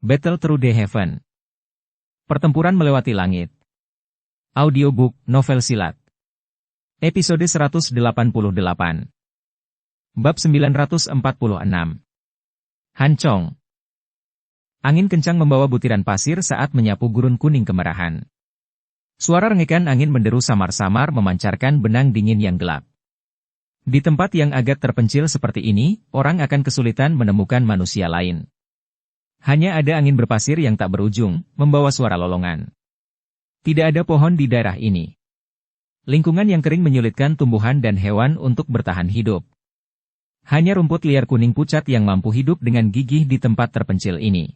Battle Through the Heaven. Pertempuran melewati langit. Audiobook, novel silat. Episode 188. Bab 946. Hancong. Angin kencang membawa butiran pasir saat menyapu gurun kuning kemerahan. Suara rengikan angin menderu samar-samar memancarkan benang dingin yang gelap. Di tempat yang agak terpencil seperti ini, orang akan kesulitan menemukan manusia lain. Hanya ada angin berpasir yang tak berujung, membawa suara lolongan. Tidak ada pohon di daerah ini. Lingkungan yang kering menyulitkan tumbuhan dan hewan untuk bertahan hidup. Hanya rumput liar kuning pucat yang mampu hidup dengan gigih di tempat terpencil ini.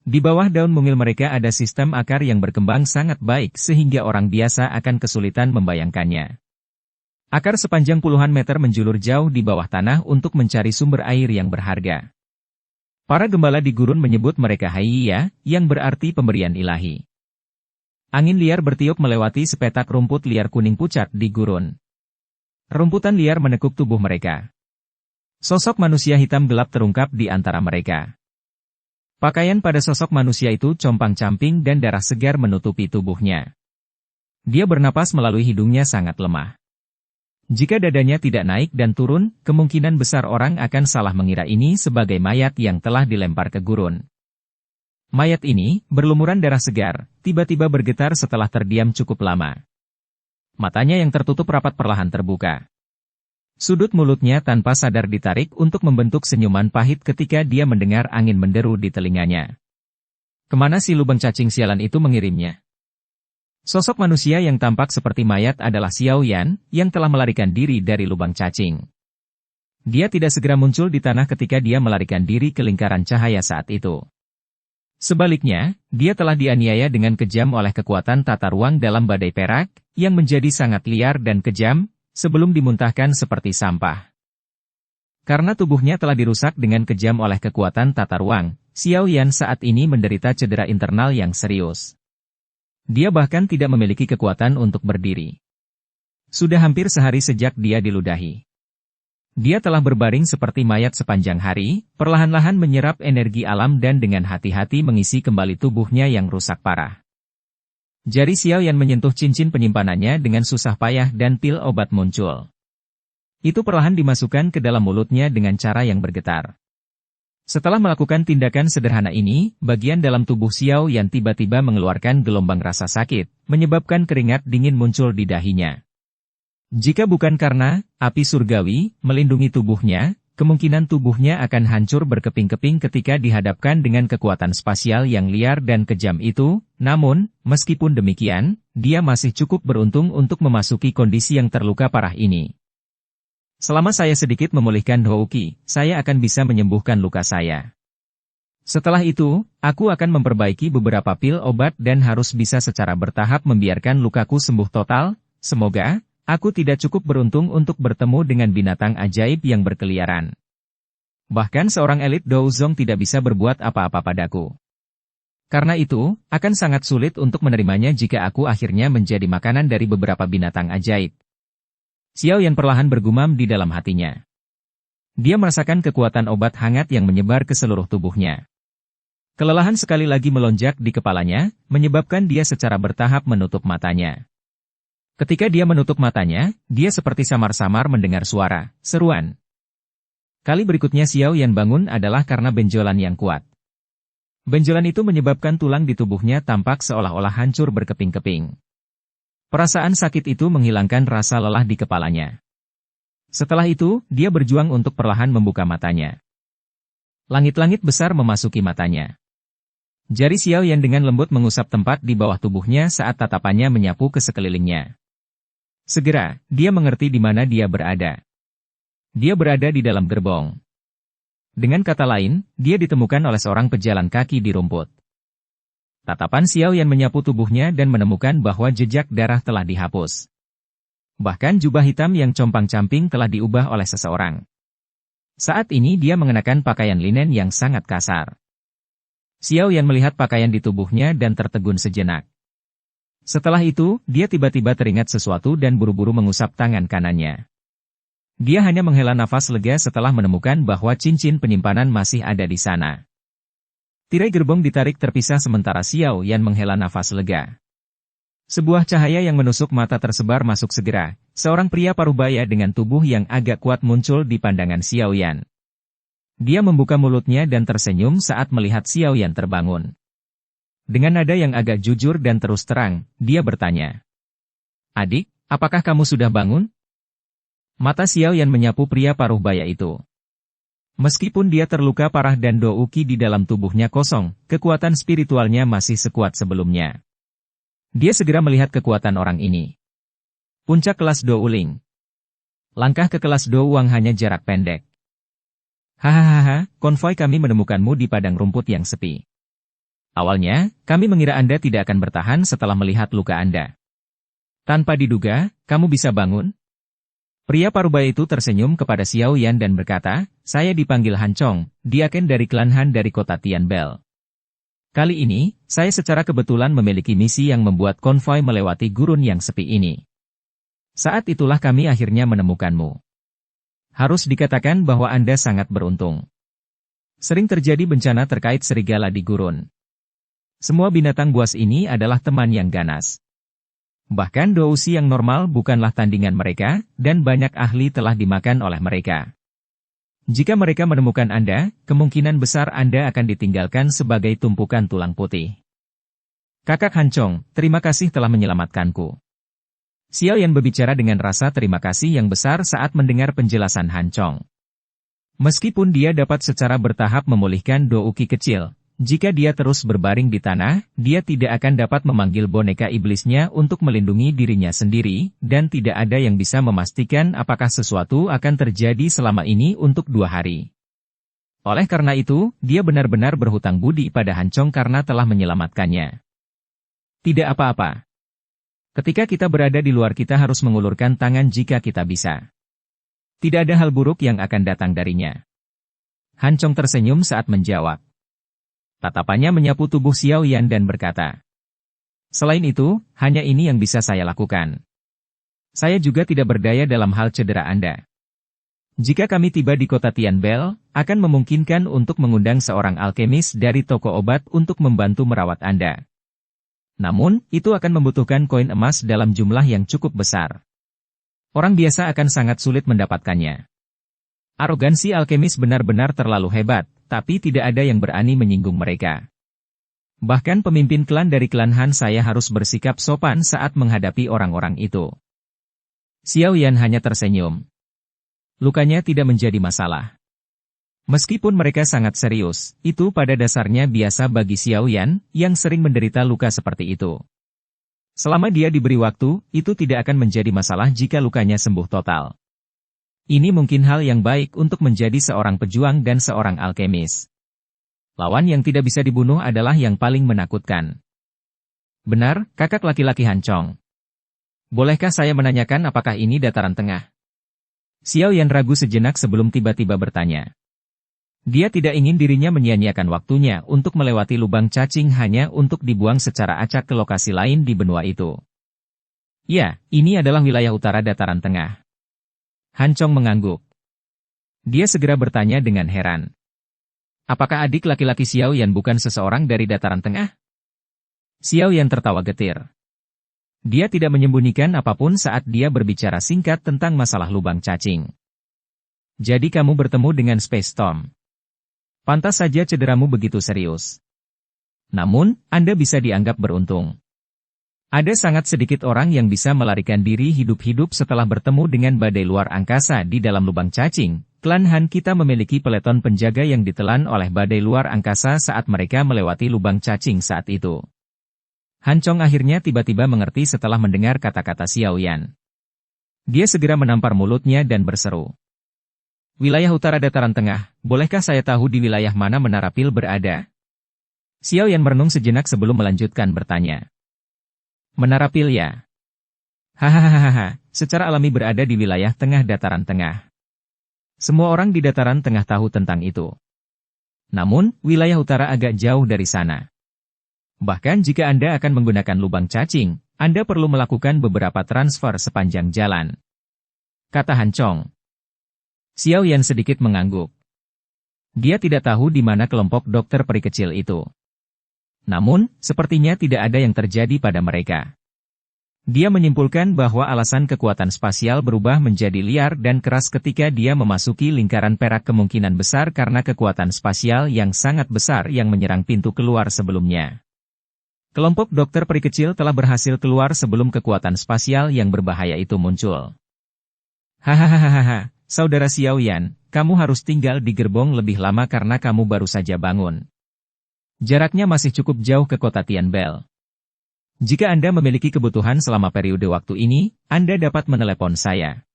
Di bawah daun mungil mereka ada sistem akar yang berkembang sangat baik sehingga orang biasa akan kesulitan membayangkannya. Akar sepanjang puluhan meter menjulur jauh di bawah tanah untuk mencari sumber air yang berharga. Para gembala di gurun menyebut mereka Hayya, yang berarti pemberian ilahi. Angin liar bertiup melewati sepetak rumput liar kuning pucat di gurun. Rumputan liar menekuk tubuh mereka. Sosok manusia hitam gelap terungkap di antara mereka. Pakaian pada sosok manusia itu compang-camping dan darah segar menutupi tubuhnya. Dia bernapas melalui hidungnya sangat lemah. Jika dadanya tidak naik dan turun, kemungkinan besar orang akan salah mengira ini sebagai mayat yang telah dilempar ke gurun. Mayat ini, berlumuran darah segar, tiba-tiba bergetar setelah terdiam cukup lama. Matanya yang tertutup rapat perlahan terbuka. Sudut mulutnya tanpa sadar ditarik untuk membentuk senyuman pahit ketika dia mendengar angin menderu di telinganya. Kemana si lubang cacing sialan itu mengirimnya? Sosok manusia yang tampak seperti mayat adalah Xiao Yan, yang telah melarikan diri dari lubang cacing. Dia tidak segera muncul di tanah ketika dia melarikan diri ke lingkaran cahaya saat itu. Sebaliknya, dia telah dianiaya dengan kejam oleh kekuatan tata ruang dalam badai perak, yang menjadi sangat liar dan kejam, sebelum dimuntahkan seperti sampah. Karena tubuhnya telah dirusak dengan kejam oleh kekuatan tata ruang, Xiao Yan saat ini menderita cedera internal yang serius. Dia bahkan tidak memiliki kekuatan untuk berdiri. Sudah hampir sehari sejak dia diludahi. Dia telah berbaring seperti mayat sepanjang hari, perlahan-lahan menyerap energi alam dan dengan hati-hati mengisi kembali tubuhnya yang rusak parah. Jari Xiao Yan menyentuh cincin penyimpanannya dengan susah payah dan pil obat muncul. Itu perlahan dimasukkan ke dalam mulutnya dengan cara yang bergetar. Setelah melakukan tindakan sederhana ini, bagian dalam tubuh Xiao Yan tiba-tiba mengeluarkan gelombang rasa sakit, menyebabkan keringat dingin muncul di dahinya. Jika bukan karena api surgawi melindungi tubuhnya, kemungkinan tubuhnya akan hancur berkeping-keping ketika dihadapkan dengan kekuatan spasial yang liar dan kejam itu. Namun, meskipun demikian, dia masih cukup beruntung untuk memasuki kondisi yang terluka parah ini. Selama saya sedikit memulihkan Houqi, saya akan bisa menyembuhkan luka saya. Setelah itu, aku akan memperbaiki beberapa pil obat dan harus bisa secara bertahap membiarkan lukaku sembuh total. Semoga, aku tidak cukup beruntung untuk bertemu dengan binatang ajaib yang berkeliaran. Bahkan seorang elit Douzong tidak bisa berbuat apa-apa padaku. Karena itu, akan sangat sulit untuk menerimanya jika aku akhirnya menjadi makanan dari beberapa binatang ajaib. Xiao Yan perlahan bergumam di dalam hatinya. Dia merasakan kekuatan obat hangat yang menyebar ke seluruh tubuhnya. Kelelahan sekali lagi melonjak di kepalanya, menyebabkan dia secara bertahap menutup matanya. Ketika dia menutup matanya, dia seperti samar-samar mendengar suara, seruan. Kali berikutnya Xiao Yan bangun adalah karena benjolan yang kuat. Benjolan itu menyebabkan tulang di tubuhnya tampak seolah-olah hancur berkeping-keping. Perasaan sakit itu menghilangkan rasa lelah di kepalanya. Setelah itu, dia berjuang untuk perlahan membuka matanya. Langit-langit besar memasuki matanya. Jari Xiao Yan dengan lembut mengusap tempat di bawah tubuhnya saat tatapannya menyapu ke sekelilingnya. Segera, dia mengerti di mana dia berada. Dia berada di dalam gerbong. Dengan kata lain, dia ditemukan oleh seorang pejalan kaki di rumput. Tatapan Xiao Yan menyapu tubuhnya dan menemukan bahwa jejak darah telah dihapus. Bahkan jubah hitam yang compang-camping telah diubah oleh seseorang. Saat ini dia mengenakan pakaian linen yang sangat kasar. Xiao Yan melihat pakaian di tubuhnya dan tertegun sejenak. Setelah itu, dia tiba-tiba teringat sesuatu dan buru-buru mengusap tangan kanannya. Dia hanya menghela nafas lega setelah menemukan bahwa cincin penyimpanan masih ada di sana. Tirai gerbong ditarik terpisah sementara Xiao Yan menghela nafas lega. Sebuah cahaya yang menusuk mata tersebar masuk segera. Seorang pria parubaya dengan tubuh yang agak kuat muncul di pandangan Xiao Yan. Dia membuka mulutnya dan tersenyum saat melihat Xiao Yan terbangun. Dengan nada yang agak jujur dan terus terang, dia bertanya. Adik, apakah kamu sudah bangun? Mata Xiao Yan menyapu pria parubaya itu. Meskipun dia terluka parah dan Do Uqi di dalam tubuhnya kosong, kekuatan spiritualnya masih sekuat sebelumnya. Dia segera melihat kekuatan orang ini. Puncak kelas Do Uling. Langkah ke kelas Do Wang hanya jarak pendek. Hahaha, konvoi kami menemukanmu di padang rumput yang sepi. Awalnya, kami mengira Anda tidak akan bertahan setelah melihat luka Anda. Tanpa diduga, kamu bisa bangun? Pria parubaya itu tersenyum kepada Xiao Yan dan berkata, saya dipanggil Han Chong, diaken dari klan Han dari kota Tianbel. Kali ini, saya secara kebetulan memiliki misi yang membuat konvoi melewati gurun yang sepi ini. Saat itulah kami akhirnya menemukanmu. Harus dikatakan bahwa Anda sangat beruntung. Sering terjadi bencana terkait serigala di gurun. Semua binatang buas ini adalah teman yang ganas. Bahkan dousi yang normal bukanlah tandingan mereka, dan banyak ahli telah dimakan oleh mereka. Jika mereka menemukan Anda, kemungkinan besar Anda akan ditinggalkan sebagai tumpukan tulang putih. Kakak Han Chong, terima kasih telah menyelamatkanku. Xiao Yan berbicara dengan rasa terima kasih yang besar saat mendengar penjelasan Han Chong. Meskipun dia dapat secara bertahap memulihkan Do Uqi kecil, jika dia terus berbaring di tanah, dia tidak akan dapat memanggil boneka iblisnya untuk melindungi dirinya sendiri, dan tidak ada yang bisa memastikan apakah sesuatu akan terjadi selama ini untuk 2 hari. Oleh karena itu, dia benar-benar berhutang budi pada Han Chong karena telah menyelamatkannya. Tidak apa-apa. Ketika kita berada di luar kita harus mengulurkan tangan jika kita bisa. Tidak ada hal buruk yang akan datang darinya. Han Chong tersenyum saat menjawab. Tatapannya menyapu tubuh Xiao Yan dan berkata, selain itu, hanya ini yang bisa saya lakukan. Saya juga tidak berdaya dalam hal cedera Anda. Jika kami tiba di kota Tianbel, akan memungkinkan untuk mengundang seorang alkemis dari toko obat untuk membantu merawat Anda. Namun, itu akan membutuhkan koin emas dalam jumlah yang cukup besar. Orang biasa akan sangat sulit mendapatkannya. Arogansi alkemis benar-benar terlalu hebat, tapi tidak ada yang berani menyinggung mereka. Bahkan pemimpin klan dari klan Han saya harus bersikap sopan saat menghadapi orang-orang itu. Xiao Yan hanya tersenyum. Lukanya tidak menjadi masalah. Meskipun mereka sangat serius, itu pada dasarnya biasa bagi Xiao Yan, yang sering menderita luka seperti itu. Selama dia diberi waktu, itu tidak akan menjadi masalah jika lukanya sembuh total. Ini mungkin hal yang baik untuk menjadi seorang pejuang dan seorang alkemis. Lawan yang tidak bisa dibunuh adalah yang paling menakutkan. Benar, kakak laki-laki Han Chong. Bolehkah saya menanyakan apakah ini dataran tengah? Xiao Yan ragu sejenak sebelum tiba-tiba bertanya. Dia tidak ingin dirinya menyia-nyiakan waktunya untuk melewati lubang cacing hanya untuk dibuang secara acak ke lokasi lain di benua itu. Ya, ini adalah wilayah utara dataran tengah. Han Chong mengangguk. Dia segera bertanya dengan heran. Apakah adik laki-laki Xiao Yan bukan seseorang dari dataran tengah? Xiao Yan tertawa getir. Dia tidak menyembunyikan apapun saat dia berbicara singkat tentang masalah lubang cacing. Jadi kamu bertemu dengan Space Storm. Pantas saja cederamu begitu serius. Namun, Anda bisa dianggap beruntung. Ada sangat sedikit orang yang bisa melarikan diri hidup-hidup setelah bertemu dengan badai luar angkasa di dalam lubang cacing. Klan Han kita memiliki peleton penjaga yang ditelan oleh badai luar angkasa saat mereka melewati lubang cacing saat itu. Han Chong akhirnya tiba-tiba mengerti setelah mendengar kata-kata Xiao Yan. Dia segera menampar mulutnya dan berseru. Wilayah utara dataran tengah, bolehkah saya tahu di wilayah mana menara pil berada? Xiao Yan merenung sejenak sebelum melanjutkan bertanya. Menara pil ya? Hahaha, secara alami berada di wilayah tengah dataran tengah. Semua orang di dataran tengah tahu tentang itu. Namun, wilayah utara agak jauh dari sana. Bahkan jika Anda akan menggunakan lubang cacing, Anda perlu melakukan beberapa transfer sepanjang jalan. Kata Han Chong. Xiao Yan sedikit mengangguk. Dia tidak tahu di mana kelompok dokter peri kecil itu. Namun, sepertinya tidak ada yang terjadi pada mereka. Dia menyimpulkan bahwa alasan kekuatan spasial berubah menjadi liar dan keras ketika dia memasuki lingkaran perak, kemungkinan besar karena kekuatan spasial yang sangat besar yang menyerang pintu keluar sebelumnya. Kelompok dokter peri kecil telah berhasil keluar sebelum kekuatan spasial yang berbahaya itu muncul. Hahaha, saudara Xiao Yan, kamu harus tinggal di gerbong lebih lama karena kamu baru saja bangun. Jaraknya masih cukup jauh ke kota Tianbel. Jika Anda memiliki kebutuhan selama periode waktu ini, Anda dapat menelepon saya.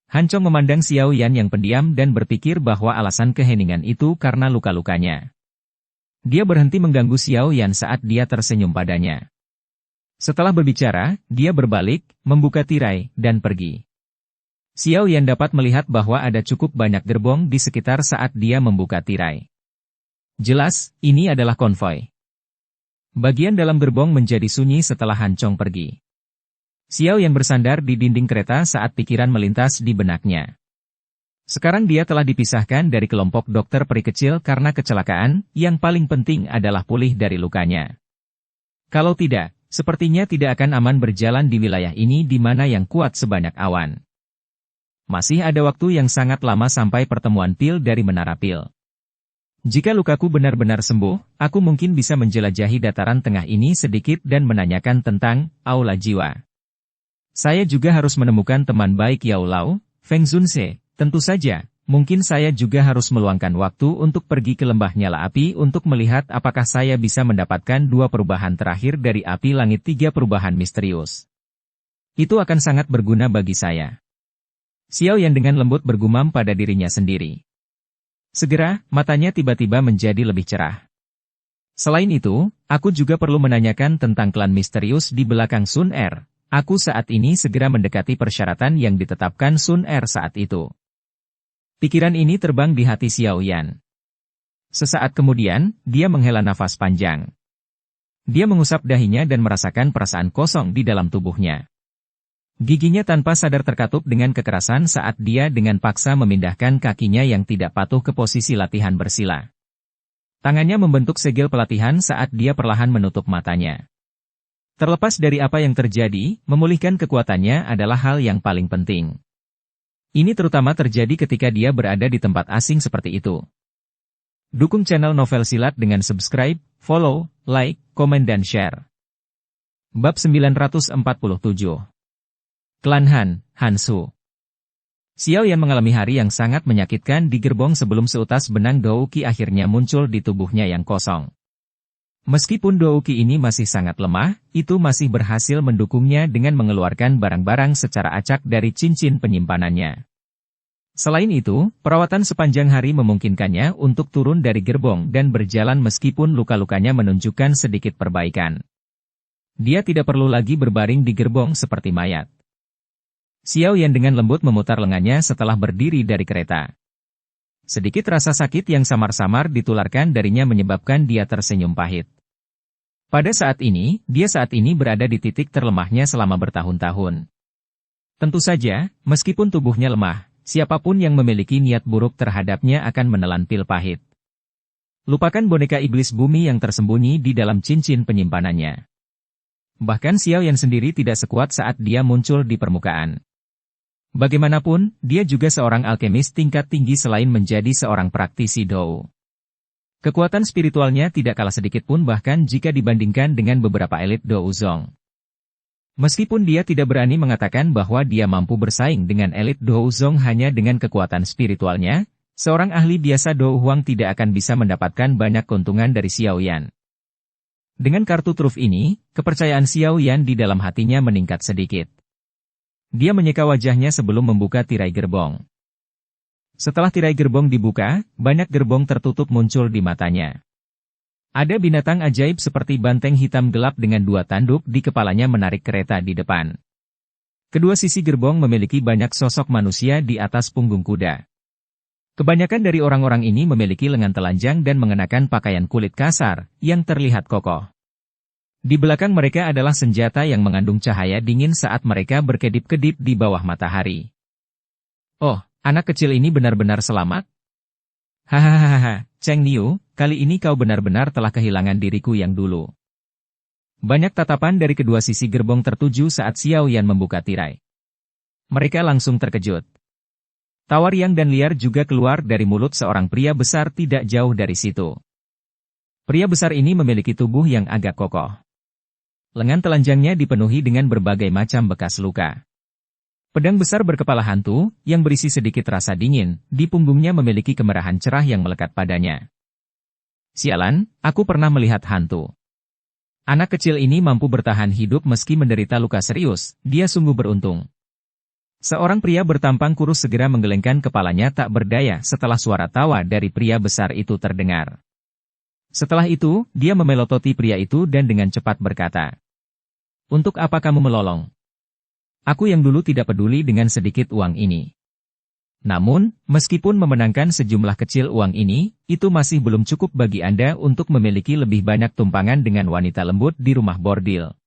Han Chong memandang Xiao Yan yang pendiam dan berpikir bahwa alasan keheningan itu karena luka-lukanya. Dia berhenti mengganggu Xiao Yan saat dia tersenyum padanya. Setelah berbicara, dia berbalik, membuka tirai, dan pergi. Xiao Yan dapat melihat bahwa ada cukup banyak gerbong di sekitar saat dia membuka tirai. Jelas, ini adalah konvoi. Bagian dalam gerbong menjadi sunyi setelah Han Chong pergi. Xiao Yan bersandar di dinding kereta saat pikiran melintas di benaknya. Sekarang dia telah dipisahkan dari kelompok dokter peri kecil karena kecelakaan, yang paling penting adalah pulih dari lukanya. Kalau tidak, sepertinya tidak akan aman berjalan di wilayah ini di mana yang kuat sebanyak awan. Masih ada waktu yang sangat lama sampai pertemuan Pil dari Menara Pil. Jika lukaku benar-benar sembuh, aku mungkin bisa menjelajahi dataran tengah ini sedikit dan menanyakan tentang aula jiwa. Saya juga harus menemukan teman baik Yao Lao, Feng Zunse. Tentu saja, mungkin saya juga harus meluangkan waktu untuk pergi ke lembah nyala api untuk melihat apakah saya bisa mendapatkan 2 perubahan terakhir dari api langit, 3 perubahan misterius. Itu akan sangat berguna bagi saya. Xiao Yan dengan lembut bergumam pada dirinya sendiri. Segera, matanya tiba-tiba menjadi lebih cerah. Selain itu, aku juga perlu menanyakan tentang klan misterius di belakang Sun Er. Aku saat ini segera mendekati persyaratan yang ditetapkan Sun Er saat itu. Pikiran ini terbang di hati Xiao Yan. Sesaat kemudian, dia menghela nafas panjang. Dia mengusap dahinya dan merasakan perasaan kosong di dalam tubuhnya. Giginya tanpa sadar terkatup dengan kekerasan saat dia dengan paksa memindahkan kakinya yang tidak patuh ke posisi latihan bersila. Tangannya membentuk segel pelatihan saat dia perlahan menutup matanya. Terlepas dari apa yang terjadi, memulihkan kekuatannya adalah hal yang paling penting. Ini terutama terjadi ketika dia berada di tempat asing seperti itu. Dukung channel Novel Silat dengan subscribe, follow, like, komen dan share. Bab 947 Klan Han, Hansu. Xiao Yan mengalami hari yang sangat menyakitkan di gerbong sebelum seutas benang Douqi akhirnya muncul di tubuhnya yang kosong. Meskipun Douqi ini masih sangat lemah, itu masih berhasil mendukungnya dengan mengeluarkan barang-barang secara acak dari cincin penyimpanannya. Selain itu, perawatan sepanjang hari memungkinkannya untuk turun dari gerbong dan berjalan meskipun luka-lukanya menunjukkan sedikit perbaikan. Dia tidak perlu lagi berbaring di gerbong seperti mayat. Xiao Yan dengan lembut memutar lengannya setelah berdiri dari kereta. Sedikit rasa sakit yang samar-samar ditularkan darinya menyebabkan dia tersenyum pahit. Pada saat ini, dia saat ini berada di titik terlemahnya selama bertahun-tahun. Tentu saja, meskipun tubuhnya lemah, siapapun yang memiliki niat buruk terhadapnya akan menelan pil pahit. Lupakan boneka iblis bumi yang tersembunyi di dalam cincin penyimpanannya. Bahkan Xiao Yan sendiri tidak sekuat saat dia muncul di permukaan. Bagaimanapun, dia juga seorang alkemis tingkat tinggi selain menjadi seorang praktisi Dou. Kekuatan spiritualnya tidak kalah sedikit pun bahkan jika dibandingkan dengan beberapa elit Dou Zong. Meskipun dia tidak berani mengatakan bahwa dia mampu bersaing dengan elit Dou Zong hanya dengan kekuatan spiritualnya, seorang ahli biasa Dou Huang tidak akan bisa mendapatkan banyak keuntungan dari Xiao Yan. Dengan kartu truf ini, kepercayaan Xiao Yan di dalam hatinya meningkat sedikit. Dia menyeka wajahnya sebelum membuka tirai gerbong. Setelah tirai gerbong dibuka, banyak gerbong tertutup muncul di matanya. Ada binatang ajaib seperti banteng hitam gelap dengan 2 tanduk di kepalanya menarik kereta di depan. Kedua sisi gerbong memiliki banyak sosok manusia di atas punggung kuda. Kebanyakan dari orang-orang ini memiliki lengan telanjang dan mengenakan pakaian kulit kasar, yang terlihat kokoh. Di belakang mereka adalah senjata yang mengandung cahaya dingin saat mereka berkedip-kedip di bawah matahari. Oh, anak kecil ini benar-benar selamat? Hahaha, Cheng Niu, kali ini kau benar-benar telah kehilangan diriku yang dulu. Banyak tatapan dari kedua sisi gerbong tertuju saat Xiao Yan membuka tirai. Mereka langsung terkejut. Tawa riang dan liar juga keluar dari mulut seorang pria besar tidak jauh dari situ. Pria besar ini memiliki tubuh yang agak kokoh. Lengan telanjangnya dipenuhi dengan berbagai macam bekas luka. Pedang besar berkepala hantu, yang berisi sedikit rasa dingin, di punggungnya memiliki kemerahan cerah yang melekat padanya. Sialan, aku pernah melihat hantu. Anak kecil ini mampu bertahan hidup meski menderita luka serius, dia sungguh beruntung. Seorang pria bertampang kurus segera menggelengkan kepalanya tak berdaya setelah suara tawa dari pria besar itu terdengar. Setelah itu, dia memelototi pria itu dan dengan cepat berkata, "Untuk apa kamu melolong? Aku yang dulu tidak peduli dengan sedikit uang ini. Namun, meskipun memenangkan sejumlah kecil uang ini, itu masih belum cukup bagi Anda untuk memiliki lebih banyak tumpangan dengan wanita lembut di rumah bordil.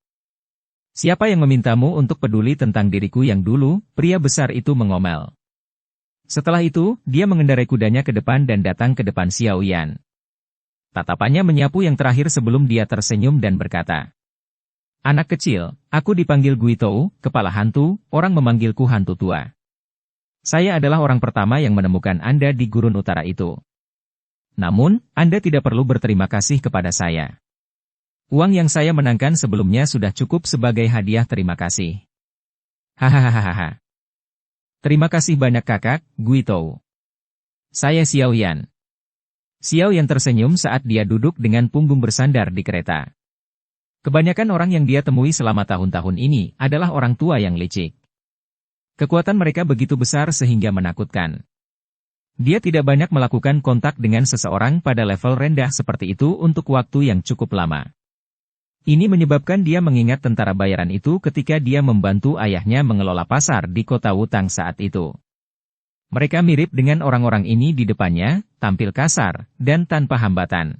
Siapa yang memintamu untuk peduli tentang diriku yang dulu?" Pria besar itu mengomel. Setelah itu, dia mengendarai kudanya ke depan dan datang ke depan Xiao Yan. Tatapannya menyapu yang terakhir sebelum dia tersenyum dan berkata, "Anak kecil, aku dipanggil Guitou, kepala hantu, orang memanggilku hantu tua. Saya adalah orang pertama yang menemukan Anda di gurun utara itu. Namun, Anda tidak perlu berterima kasih kepada saya. Uang yang saya menangkan sebelumnya sudah cukup sebagai hadiah terima kasih." Hahaha. Terima kasih banyak kakak, Guitou. Saya Xiao Yan. Xiao Yan tersenyum saat dia duduk dengan punggung bersandar di kereta. Kebanyakan orang yang dia temui selama tahun-tahun ini adalah orang tua yang licik. Kekuatan mereka begitu besar sehingga menakutkan. Dia tidak banyak melakukan kontak dengan seseorang pada level rendah seperti itu untuk waktu yang cukup lama. Ini menyebabkan dia mengingat tentara bayaran itu ketika dia membantu ayahnya mengelola pasar di kota Wutang saat itu. Mereka mirip dengan orang-orang ini di depannya, tampil kasar, dan tanpa hambatan.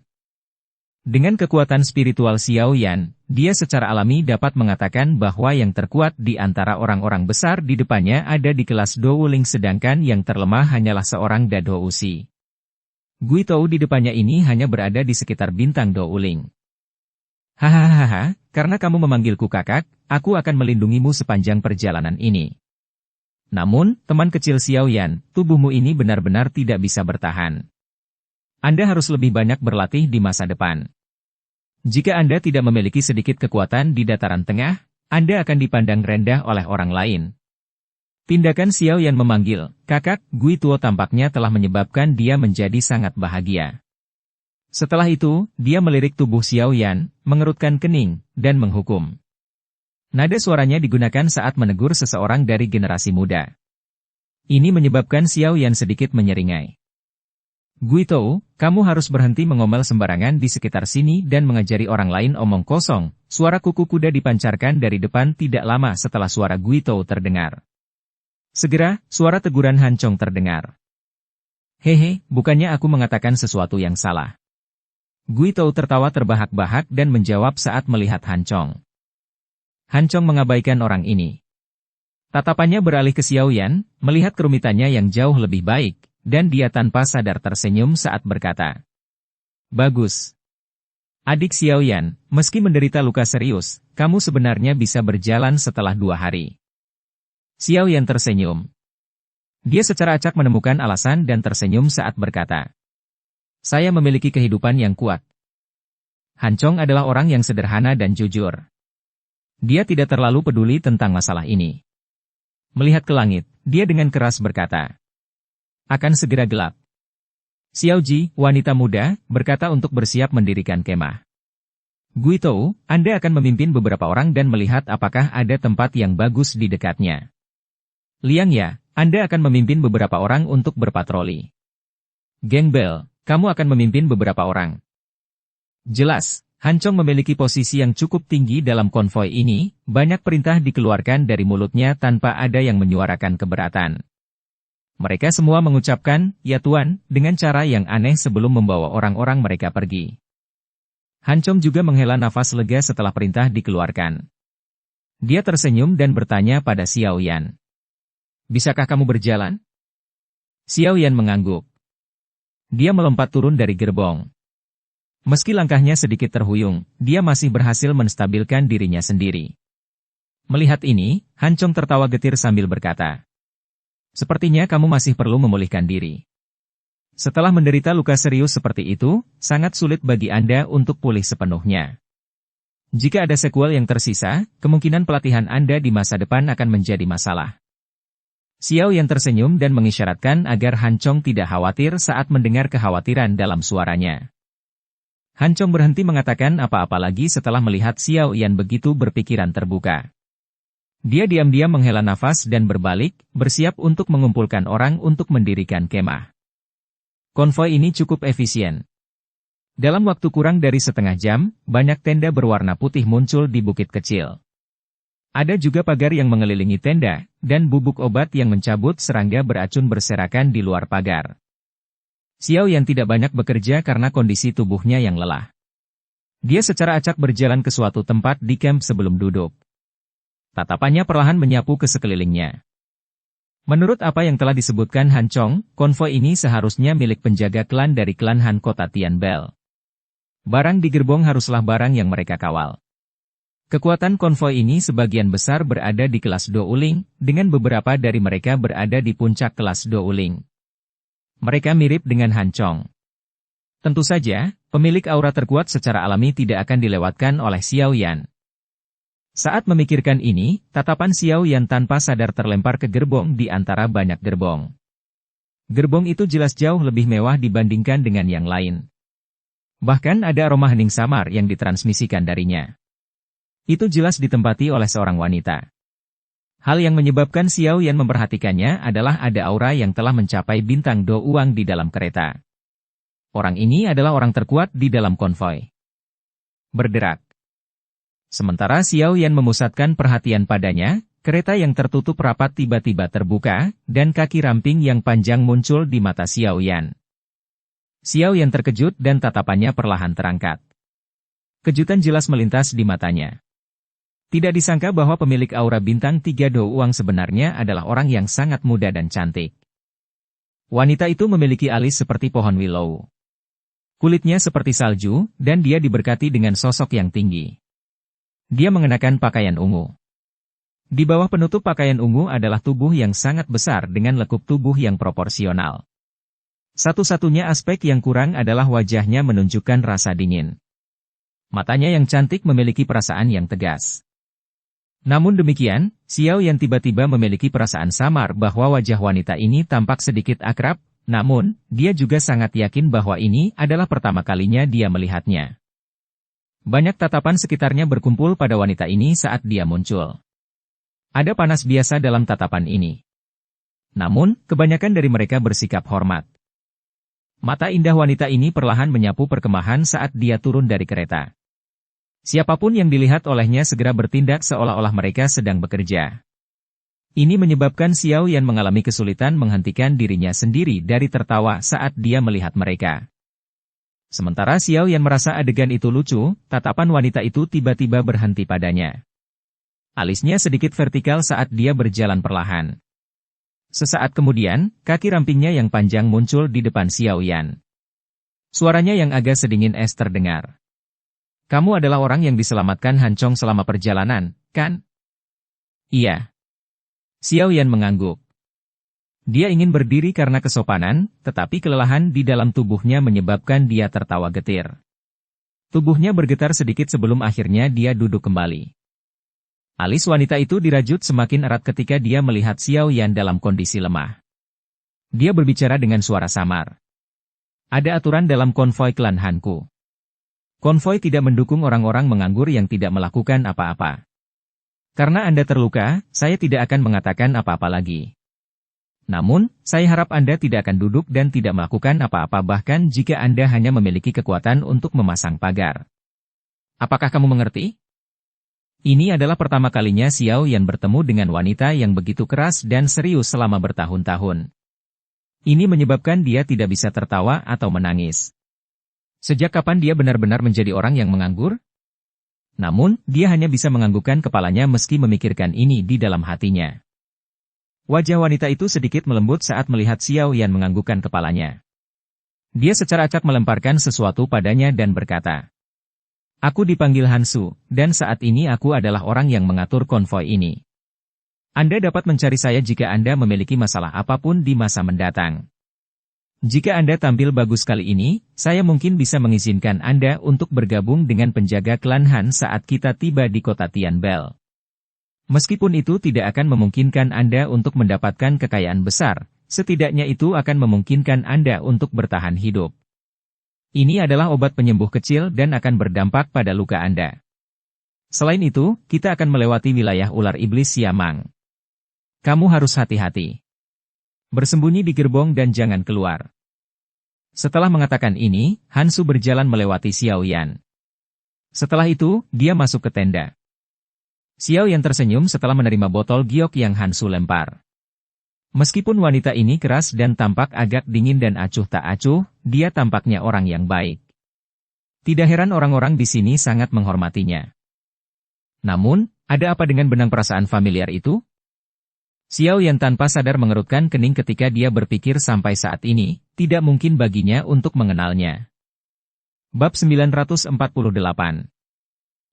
Dengan kekuatan spiritual Xiao Yan, dia secara alami dapat mengatakan bahwa yang terkuat di antara orang-orang besar di depannya ada di kelas Do Wuling sedangkan yang terlemah hanyalah seorang Dado Usi. Guitou di depannya ini hanya berada di sekitar bintang Do Wuling. Hahaha, karena kamu memanggilku kakak, aku akan melindungimu sepanjang perjalanan ini. Namun, teman kecil Xiao Yan, tubuhmu ini benar-benar tidak bisa bertahan. Anda harus lebih banyak berlatih di masa depan. Jika Anda tidak memiliki sedikit kekuatan di dataran tengah, Anda akan dipandang rendah oleh orang lain. Tindakan Xiao Yan memanggil, kakak, Guitou tampaknya telah menyebabkan dia menjadi sangat bahagia. Setelah itu, dia melirik tubuh Xiao Yan, mengerutkan kening, dan menghukum. Nada suaranya digunakan saat menegur seseorang dari generasi muda. Ini menyebabkan Xiao Yan sedikit menyeringai. Guitou, kamu harus berhenti mengomel sembarangan di sekitar sini dan mengajari orang lain omong kosong. Suara kuku kuda dipancarkan dari depan tidak lama setelah suara Guitou terdengar. Segera, suara teguran Hancong terdengar. Hehe, bukannya aku mengatakan sesuatu yang salah. Guitou tertawa terbahak-bahak dan menjawab saat melihat Hancong. Hancong mengabaikan orang ini. Tatapannya beralih ke Xiao Yan, melihat kerumitannya yang jauh lebih baik. Dan dia tanpa sadar tersenyum saat berkata, "Bagus. Adik Xiao Yan, meski menderita luka serius, kamu sebenarnya bisa berjalan setelah 2 hari." Xiao Yan tersenyum. Dia secara acak menemukan alasan dan tersenyum saat berkata, "Saya memiliki kehidupan yang kuat." Hancong adalah orang yang sederhana dan jujur. Dia tidak terlalu peduli tentang masalah ini. Melihat ke langit, dia dengan keras berkata, "Akan segera gelap." Xiao Ji, wanita muda, berkata untuk bersiap mendirikan kemah. Guitou, Anda akan memimpin beberapa orang dan melihat apakah ada tempat yang bagus di dekatnya. Liang Ya, Anda akan memimpin beberapa orang untuk berpatroli. Geng Bell, kamu akan memimpin beberapa orang. Jelas, Hancong memiliki posisi yang cukup tinggi dalam konvoi ini, banyak perintah dikeluarkan dari mulutnya tanpa ada yang menyuarakan keberatan. Mereka semua mengucapkan, "Ya Tuan," dengan cara yang aneh sebelum membawa orang-orang mereka pergi. Hancong juga menghela nafas lega setelah perintah dikeluarkan. Dia tersenyum dan bertanya pada Xiao Yan. "Bisakah kamu berjalan?" Xiao Yan mengangguk. Dia melompat turun dari gerbong. Meski langkahnya sedikit terhuyung, dia masih berhasil menstabilkan dirinya sendiri. Melihat ini, Han Chong tertawa getir sambil berkata, "Sepertinya kamu masih perlu memulihkan diri. Setelah menderita luka serius seperti itu, sangat sulit bagi Anda untuk pulih sepenuhnya. Jika ada sequel yang tersisa, kemungkinan pelatihan Anda di masa depan akan menjadi masalah." Xiao Yan tersenyum dan mengisyaratkan agar Han Chong tidak khawatir saat mendengar kekhawatiran dalam suaranya. Han Chong berhenti mengatakan apa-apa lagi setelah melihat Xiao Yan begitu berpikiran terbuka. Dia diam-diam menghela nafas dan berbalik, bersiap untuk mengumpulkan orang untuk mendirikan kemah. Konvoi ini cukup efisien. Dalam waktu kurang dari setengah jam, banyak tenda berwarna putih muncul di bukit kecil. Ada juga pagar yang mengelilingi tenda, dan bubuk obat yang mencabut serangga beracun berserakan di luar pagar. Xiao Yan tidak banyak bekerja karena kondisi tubuhnya yang lelah. Dia secara acak berjalan ke suatu tempat di camp sebelum duduk. Tatapannya perlahan menyapu ke sekelilingnya. Menurut apa yang telah disebutkan Han Chong, konvoi ini seharusnya milik penjaga klan dari klan Han kota Tian Bel. Barang di gerbong haruslah barang yang mereka kawal. Kekuatan konvoi ini sebagian besar berada di kelas Do Uling, dengan beberapa dari mereka berada di puncak kelas Do Uling. Mereka mirip dengan Han Chong. Tentu saja, pemilik aura terkuat secara alami tidak akan dilewatkan oleh Xiao Yan. Saat memikirkan ini, tatapan Xiao Yan tanpa sadar terlempar ke gerbong di antara banyak gerbong. Gerbong itu jelas jauh lebih mewah dibandingkan dengan yang lain. Bahkan ada aroma hening samar yang ditransmisikan darinya. Itu jelas ditempati oleh seorang wanita. Hal yang menyebabkan Xiao Yan memperhatikannya adalah ada aura yang telah mencapai bintang Do Uang di dalam kereta. Orang ini adalah orang terkuat di dalam konvoi. Berderak. Sementara Xiao Yan memusatkan perhatian padanya, kereta yang tertutup rapat tiba-tiba terbuka, dan kaki ramping yang panjang muncul di mata Xiao Yan. Xiao Yan terkejut dan tatapannya perlahan terangkat. Kejutan jelas melintas di matanya. Tidak disangka bahwa pemilik aura bintang 3 Do Uang sebenarnya adalah orang yang sangat muda dan cantik. Wanita itu memiliki alis seperti pohon willow. Kulitnya seperti salju, dan dia diberkati dengan sosok yang tinggi. Dia mengenakan pakaian ungu. Di bawah penutup pakaian ungu adalah tubuh yang sangat besar dengan lekuk tubuh yang proporsional. Satu-satunya aspek yang kurang adalah wajahnya menunjukkan rasa dingin. Matanya yang cantik memiliki perasaan yang tegas. Namun demikian, Xiao Yan tiba-tiba memiliki perasaan samar bahwa wajah wanita ini tampak sedikit akrab, namun, dia juga sangat yakin bahwa ini adalah pertama kalinya dia melihatnya. Banyak tatapan sekitarnya berkumpul pada wanita ini saat dia muncul. Ada panas biasa dalam tatapan ini. Namun, kebanyakan dari mereka bersikap hormat. Mata indah wanita ini perlahan menyapu perkemahan saat dia turun dari kereta. Siapapun yang dilihat olehnya segera bertindak seolah-olah mereka sedang bekerja. Ini menyebabkan Xiao Yan mengalami kesulitan menghentikan dirinya sendiri dari tertawa saat dia melihat mereka. Sementara Xiao Yan merasa adegan itu lucu, tatapan wanita itu tiba-tiba berhenti padanya. Alisnya sedikit vertikal saat dia berjalan perlahan. Sesaat kemudian, kaki rampingnya yang panjang muncul di depan Xiao Yan. Suaranya yang agak sedingin es terdengar. "Kamu adalah orang yang diselamatkan Han Chong selama perjalanan, kan?" "Iya." Xiao Yan mengangguk. Dia ingin berdiri karena kesopanan, tetapi kelelahan di dalam tubuhnya menyebabkan dia tertawa getir. Tubuhnya bergetar sedikit sebelum akhirnya dia duduk kembali. Alis wanita itu dirajut semakin erat ketika dia melihat Xiao Yan dalam kondisi lemah. Dia berbicara dengan suara samar. "Ada aturan dalam konvoi klan Hanku. Konvoi tidak mendukung orang-orang menganggur yang tidak melakukan apa-apa. Karena Anda terluka, saya tidak akan mengatakan apa-apa lagi. Namun, saya harap Anda tidak akan duduk dan tidak melakukan apa-apa bahkan jika Anda hanya memiliki kekuatan untuk memasang pagar. Apakah kamu mengerti?" Ini adalah pertama kalinya Xiao Yan bertemu dengan wanita yang begitu keras dan serius selama bertahun-tahun. Ini menyebabkan dia tidak bisa tertawa atau menangis. Sejak kapan dia benar-benar menjadi orang yang menganggur? Namun, dia hanya bisa menganggukkan kepalanya meski memikirkan ini di dalam hatinya. Wajah wanita itu sedikit melembut saat melihat Xiao Yan menganggukkan kepalanya. Dia secara acak melemparkan sesuatu padanya dan berkata, "Aku dipanggil Hansu, dan saat ini aku adalah orang yang mengatur konvoi ini. Anda dapat mencari saya jika Anda memiliki masalah apapun di masa mendatang. Jika Anda tampil bagus kali ini, saya mungkin bisa mengizinkan Anda untuk bergabung dengan penjaga klan Han saat kita tiba di kota Tianbel. Meskipun itu tidak akan memungkinkan Anda untuk mendapatkan kekayaan besar, setidaknya itu akan memungkinkan Anda untuk bertahan hidup. Ini adalah obat penyembuh kecil dan akan berdampak pada luka Anda. Selain itu, kita akan melewati wilayah ular iblis Siamang. Kamu harus hati-hati. Bersembunyi di gerbong dan jangan keluar." Setelah mengatakan ini, Hansu berjalan melewati Xiao Yan. Setelah itu, dia masuk ke tenda. Xiao Yan tersenyum setelah menerima botol giok yang Hansu lempar. Meskipun wanita ini keras dan tampak agak dingin dan acuh tak acuh, dia tampaknya orang yang baik. Tidak heran orang-orang di sini sangat menghormatinya. Namun, ada apa dengan benang perasaan familiar itu? Xiao Yan tanpa sadar mengerutkan kening ketika dia berpikir sampai saat ini, tidak mungkin baginya untuk mengenalnya. Bab 948.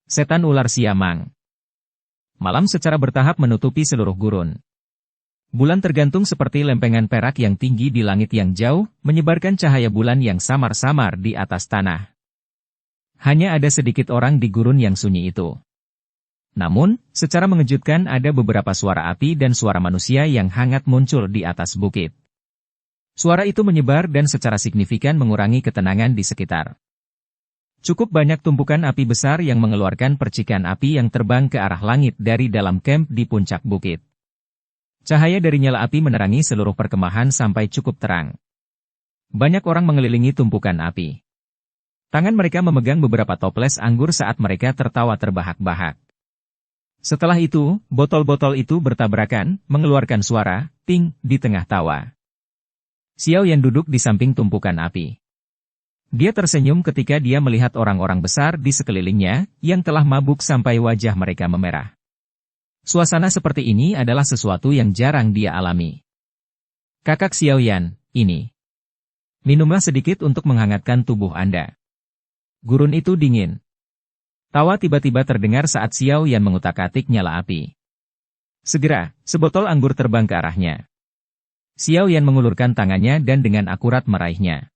Setan Ular Siamang. Malam secara bertahap menutupi seluruh gurun. Bulan tergantung seperti lempengan perak yang tinggi di langit yang jauh, menyebarkan cahaya bulan yang samar-samar di atas tanah. Hanya ada sedikit orang di gurun yang sunyi itu. Namun, secara mengejutkan ada beberapa suara api dan suara manusia yang hangat muncul di atas bukit. Suara itu menyebar dan secara signifikan mengurangi ketenangan di sekitar. Cukup banyak tumpukan api besar yang mengeluarkan percikan api yang terbang ke arah langit dari dalam kamp di puncak bukit. Cahaya dari nyala api menerangi seluruh perkemahan sampai cukup terang. Banyak orang mengelilingi tumpukan api. Tangan mereka memegang beberapa toples anggur saat mereka tertawa terbahak-bahak. Setelah itu, botol-botol itu bertabrakan, mengeluarkan suara, ting, di tengah tawa. Xiao Yan duduk di samping tumpukan api. Dia tersenyum ketika dia melihat orang-orang besar di sekelilingnya, yang telah mabuk sampai wajah mereka memerah. Suasana seperti ini adalah sesuatu yang jarang dia alami. "Kakak Xiao Yan, ini. Minumlah sedikit untuk menghangatkan tubuh Anda." Gurun itu dingin. Tawa tiba-tiba terdengar saat Xiao Yan mengutak-atik nyala api. Segera, sebotol anggur terbang ke arahnya. Xiao Yan mengulurkan tangannya dan dengan akurat meraihnya.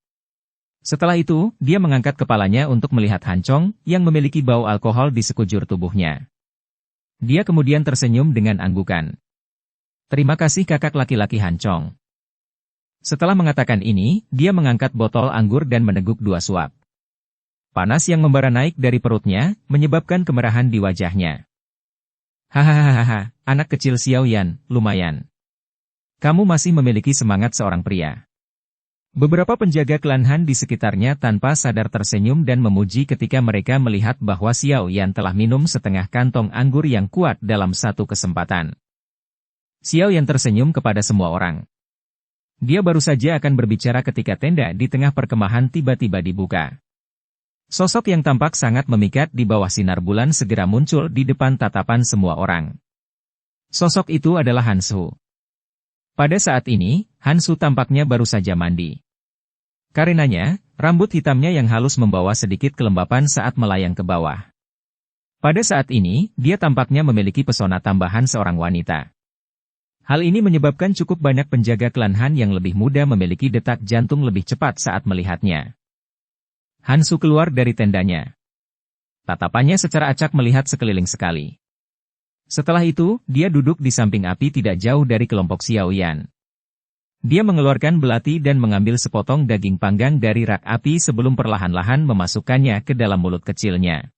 Setelah itu, dia mengangkat kepalanya untuk melihat Hancong, yang memiliki bau alkohol di sekujur tubuhnya. Dia kemudian tersenyum dengan anggukan. "Terima kasih kakak laki-laki Hancong." Setelah mengatakan ini, dia mengangkat botol anggur dan meneguk 2 suap. Panas yang membara naik dari perutnya, menyebabkan kemerahan di wajahnya. "Hahaha, anak kecil Xiao Yan, lumayan. Kamu masih memiliki semangat seorang pria." Beberapa penjaga klan Han di sekitarnya tanpa sadar tersenyum dan memuji ketika mereka melihat bahwa Xiao Yan telah minum setengah kantong anggur yang kuat dalam satu kesempatan. Xiao Yan tersenyum kepada semua orang. Dia baru saja akan berbicara ketika tenda di tengah perkemahan tiba-tiba dibuka. Sosok yang tampak sangat memikat di bawah sinar bulan segera muncul di depan tatapan semua orang. Sosok itu adalah Hansu. Pada saat ini, Hansu tampaknya baru saja mandi. Karenanya, rambut hitamnya yang halus membawa sedikit kelembapan saat melayang ke bawah. Pada saat ini, dia tampaknya memiliki pesona tambahan seorang wanita. Hal ini menyebabkan cukup banyak penjaga klan Han yang lebih muda memiliki detak jantung lebih cepat saat melihatnya. Hansu keluar dari tendanya. Tatapannya secara acak melihat sekeliling sekali. Setelah itu, dia duduk di samping api tidak jauh dari kelompok Xiao Yan. Dia mengeluarkan belati dan mengambil sepotong daging panggang dari rak api sebelum perlahan-lahan memasukkannya ke dalam mulut kecilnya.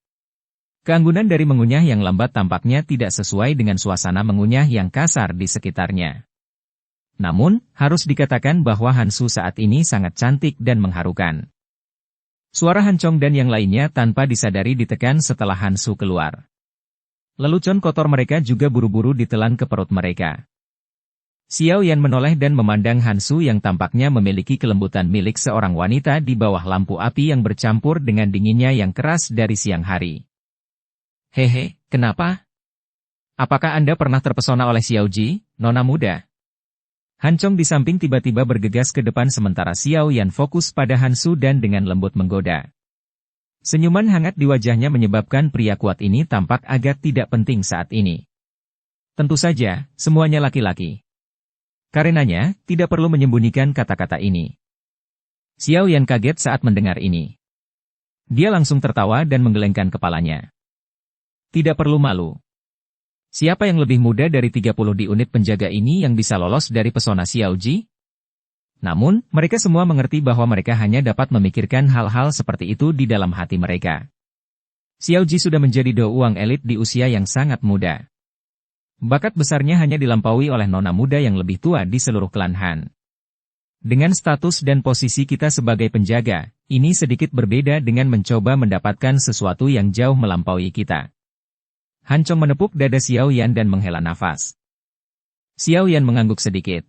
Keanggunan dari mengunyah yang lambat tampaknya tidak sesuai dengan suasana mengunyah yang kasar di sekitarnya. Namun, harus dikatakan bahwa Hansu saat ini sangat cantik dan mengharukan. Suara Hancong dan yang lainnya tanpa disadari ditekan setelah Hansu keluar. Lelucon kotor mereka juga buru-buru ditelan ke perut mereka. Xiao Yan menoleh dan memandang Hansu yang tampaknya memiliki kelembutan milik seorang wanita di bawah lampu api yang bercampur dengan dinginnya yang keras dari siang hari. "Hehe, kenapa? Apakah Anda pernah terpesona oleh Xiao Ji, nona muda?" Han Chong di samping tiba-tiba bergegas ke depan sementara Xiao Yan fokus pada Han Su dan dengan lembut menggoda. Senyuman hangat di wajahnya menyebabkan pria kuat ini tampak agak tidak penting saat ini. Tentu saja, semuanya laki-laki. Karenanya, tidak perlu menyembunyikan kata-kata ini. Xiao Yan kaget saat mendengar ini. Dia langsung tertawa dan menggelengkan kepalanya. Tidak perlu malu. Siapa yang lebih muda dari 30 di unit penjaga ini yang bisa lolos dari pesona Xiao Ji? Namun, mereka semua mengerti bahwa mereka hanya dapat memikirkan hal-hal seperti itu di dalam hati mereka. Xiao Ji sudah menjadi Do Uang elit di usia yang sangat muda. Bakat besarnya hanya dilampaui oleh nona muda yang lebih tua di seluruh klan Han. Dengan status dan posisi kita sebagai penjaga, ini sedikit berbeda dengan mencoba mendapatkan sesuatu yang jauh melampaui kita. Han Chong menepuk dada Xiao Yan dan menghela nafas. Xiao Yan mengangguk sedikit.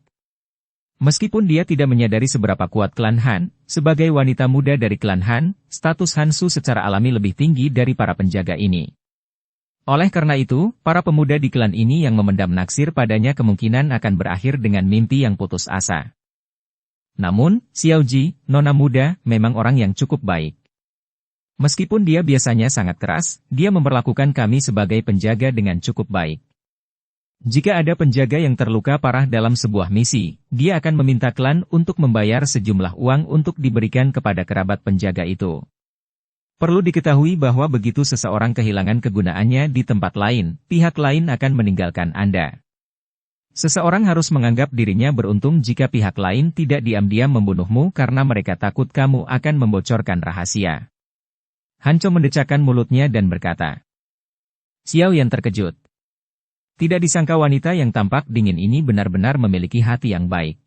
Meskipun dia tidak menyadari seberapa kuat klan Han, sebagai wanita muda dari klan Han, status Han Su secara alami lebih tinggi dari para penjaga ini. Oleh karena itu, para pemuda di klan ini yang memendam naksir padanya kemungkinan akan berakhir dengan mimpi yang putus asa. Namun, Xiao Ji, nona muda, memang orang yang cukup baik. Meskipun dia biasanya sangat keras, dia memperlakukan kami sebagai penjaga dengan cukup baik. Jika ada penjaga yang terluka parah dalam sebuah misi, dia akan meminta klan untuk membayar sejumlah uang untuk diberikan kepada kerabat penjaga itu. Perlu diketahui bahwa begitu seseorang kehilangan kegunaannya di tempat lain, pihak lain akan meninggalkan Anda. Seseorang harus menganggap dirinya beruntung jika pihak lain tidak diam-diam membunuhmu karena mereka takut kamu akan membocorkan rahasia. Han Chong mendecakkan mulutnya dan berkata. Xiao Yan terkejut. Tidak disangka wanita yang tampak dingin ini benar-benar memiliki hati yang baik.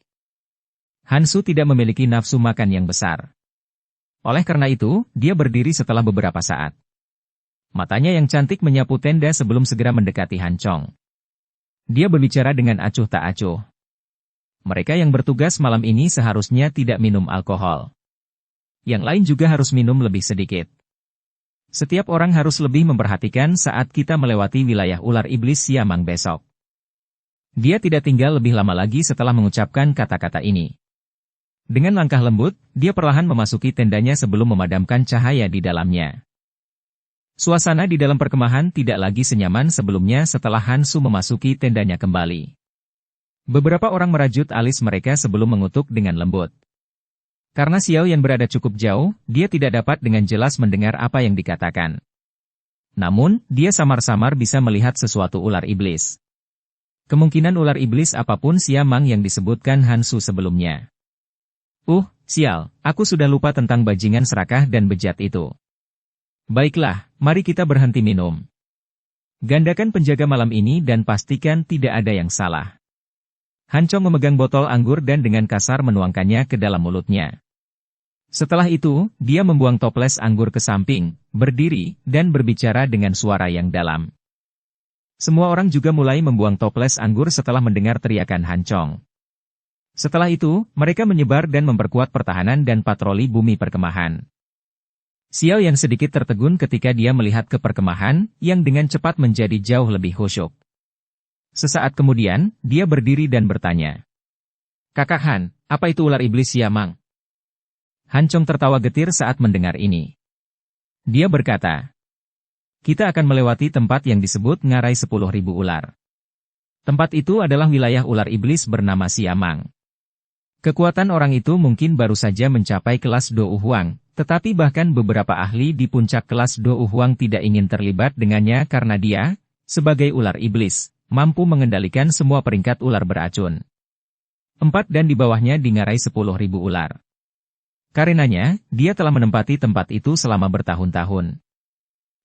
Han Su tidak memiliki nafsu makan yang besar. Oleh karena itu, dia berdiri setelah beberapa saat. Matanya yang cantik menyapu tenda sebelum segera mendekati Han Chong. Dia berbicara dengan acuh tak acuh. Mereka yang bertugas malam ini seharusnya tidak minum alkohol. Yang lain juga harus minum lebih sedikit. Setiap orang harus lebih memperhatikan saat kita melewati wilayah ular iblis Siamang besok. Dia tidak tinggal lebih lama lagi setelah mengucapkan kata-kata ini. Dengan langkah lembut, dia perlahan memasuki tendanya sebelum memadamkan cahaya di dalamnya. Suasana di dalam perkemahan tidak lagi senyaman sebelumnya setelah Han Su memasuki tendanya kembali. Beberapa orang merajut alis mereka sebelum mengutuk dengan lembut. Karena Xiao Yan berada cukup jauh, dia tidak dapat dengan jelas mendengar apa yang dikatakan. Namun, dia samar-samar bisa melihat sesuatu ular iblis. Kemungkinan ular iblis apapun Siamang yang disebutkan Han Su sebelumnya. Sial, aku sudah lupa tentang bajingan serakah dan bejat itu. Baiklah, mari kita berhenti minum. Gandakan penjaga malam ini dan pastikan tidak ada yang salah. Han Chong memegang botol anggur dan dengan kasar menuangkannya ke dalam mulutnya. Setelah itu, dia membuang toples anggur ke samping, berdiri, dan berbicara dengan suara yang dalam. Semua orang juga mulai membuang toples anggur setelah mendengar teriakan Han Chong. Setelah itu, mereka menyebar dan memperkuat pertahanan dan patroli bumi perkemahan. Xiao Yan sedikit tertegun ketika dia melihat ke perkemahan, yang dengan cepat menjadi jauh lebih khusyuk. Sesaat kemudian, dia berdiri dan bertanya. Kakak Han, apa itu ular iblis Siamang? Han Chong tertawa getir saat mendengar ini. Dia berkata, kita akan melewati tempat yang disebut ngarai 10.000 ular. Tempat itu adalah wilayah ular iblis bernama Siamang. Kekuatan orang itu mungkin baru saja mencapai kelas Do Huang, tetapi bahkan beberapa ahli di puncak kelas Do Huang tidak ingin terlibat dengannya karena dia, sebagai ular iblis, mampu mengendalikan semua peringkat ular beracun. 4 dan di bawahnya di ngarai 10.000 ular. Karenanya, dia telah menempati tempat itu selama bertahun-tahun.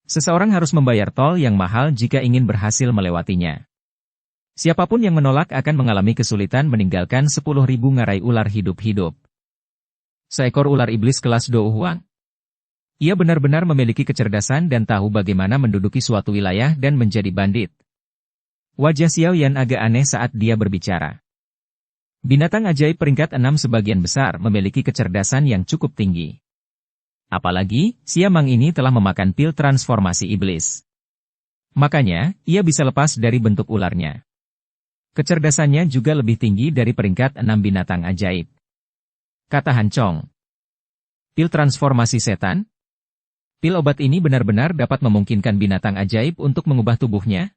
Seseorang harus membayar tol yang mahal jika ingin berhasil melewatinya. Siapapun yang menolak akan mengalami kesulitan meninggalkan 10.000 ngarai ular hidup-hidup. Seekor ular iblis kelas Do Huang. Ia benar-benar memiliki kecerdasan dan tahu bagaimana menduduki suatu wilayah dan menjadi bandit. Wajah Xiao Yan agak aneh saat dia berbicara. Binatang ajaib peringkat 6 sebagian besar memiliki kecerdasan yang cukup tinggi. Apalagi, Siamang ini telah memakan pil transformasi iblis. Makanya, ia bisa lepas dari bentuk ularnya. Kecerdasannya juga lebih tinggi dari peringkat 6 binatang ajaib. Kata Han Chong. Pil transformasi setan? Pil obat ini benar-benar dapat memungkinkan binatang ajaib untuk mengubah tubuhnya?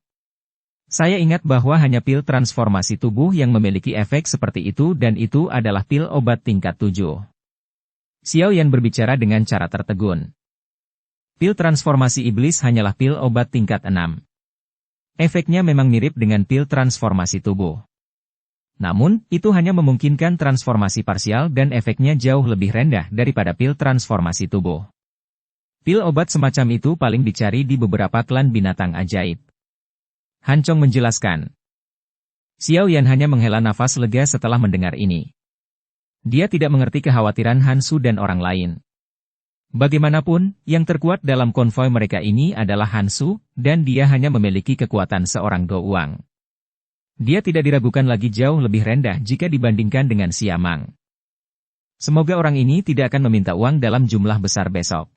Saya ingat bahwa hanya pil transformasi tubuh yang memiliki efek seperti itu dan itu adalah pil obat tingkat 7. Xiao Yan berbicara dengan cara tertegun. Pil transformasi iblis hanyalah pil obat tingkat 6. Efeknya memang mirip dengan pil transformasi tubuh. Namun, itu hanya memungkinkan transformasi parsial dan efeknya jauh lebih rendah daripada pil transformasi tubuh. Pil obat semacam itu paling dicari di beberapa klan binatang ajaib. Han Chong menjelaskan. Xiao Yan hanya menghela nafas lega setelah mendengar ini. Dia tidak mengerti kekhawatiran Han Su dan orang lain. Bagaimanapun, yang terkuat dalam konvoi mereka ini adalah Han Su, dan dia hanya memiliki kekuatan seorang Go Uang. Dia tidak diragukan lagi jauh lebih rendah jika dibandingkan dengan Siamang. Semoga orang ini tidak akan meminta uang dalam jumlah besar besok.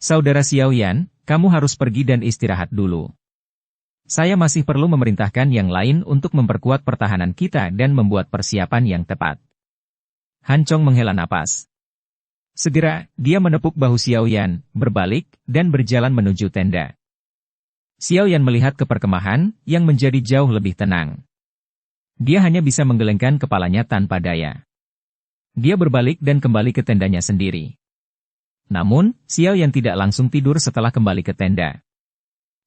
Saudara Xiao Yan, kamu harus pergi dan istirahat dulu. Saya masih perlu memerintahkan yang lain untuk memperkuat pertahanan kita dan membuat persiapan yang tepat. Han Chong menghela napas. Segera, dia menepuk bahu Xiao Yan, berbalik, dan berjalan menuju tenda. Xiao Yan melihat ke perkemahan, yang menjadi jauh lebih tenang. Dia hanya bisa menggelengkan kepalanya tanpa daya. Dia berbalik dan kembali ke tendanya sendiri. Namun, Xiao Yan tidak langsung tidur setelah kembali ke tenda.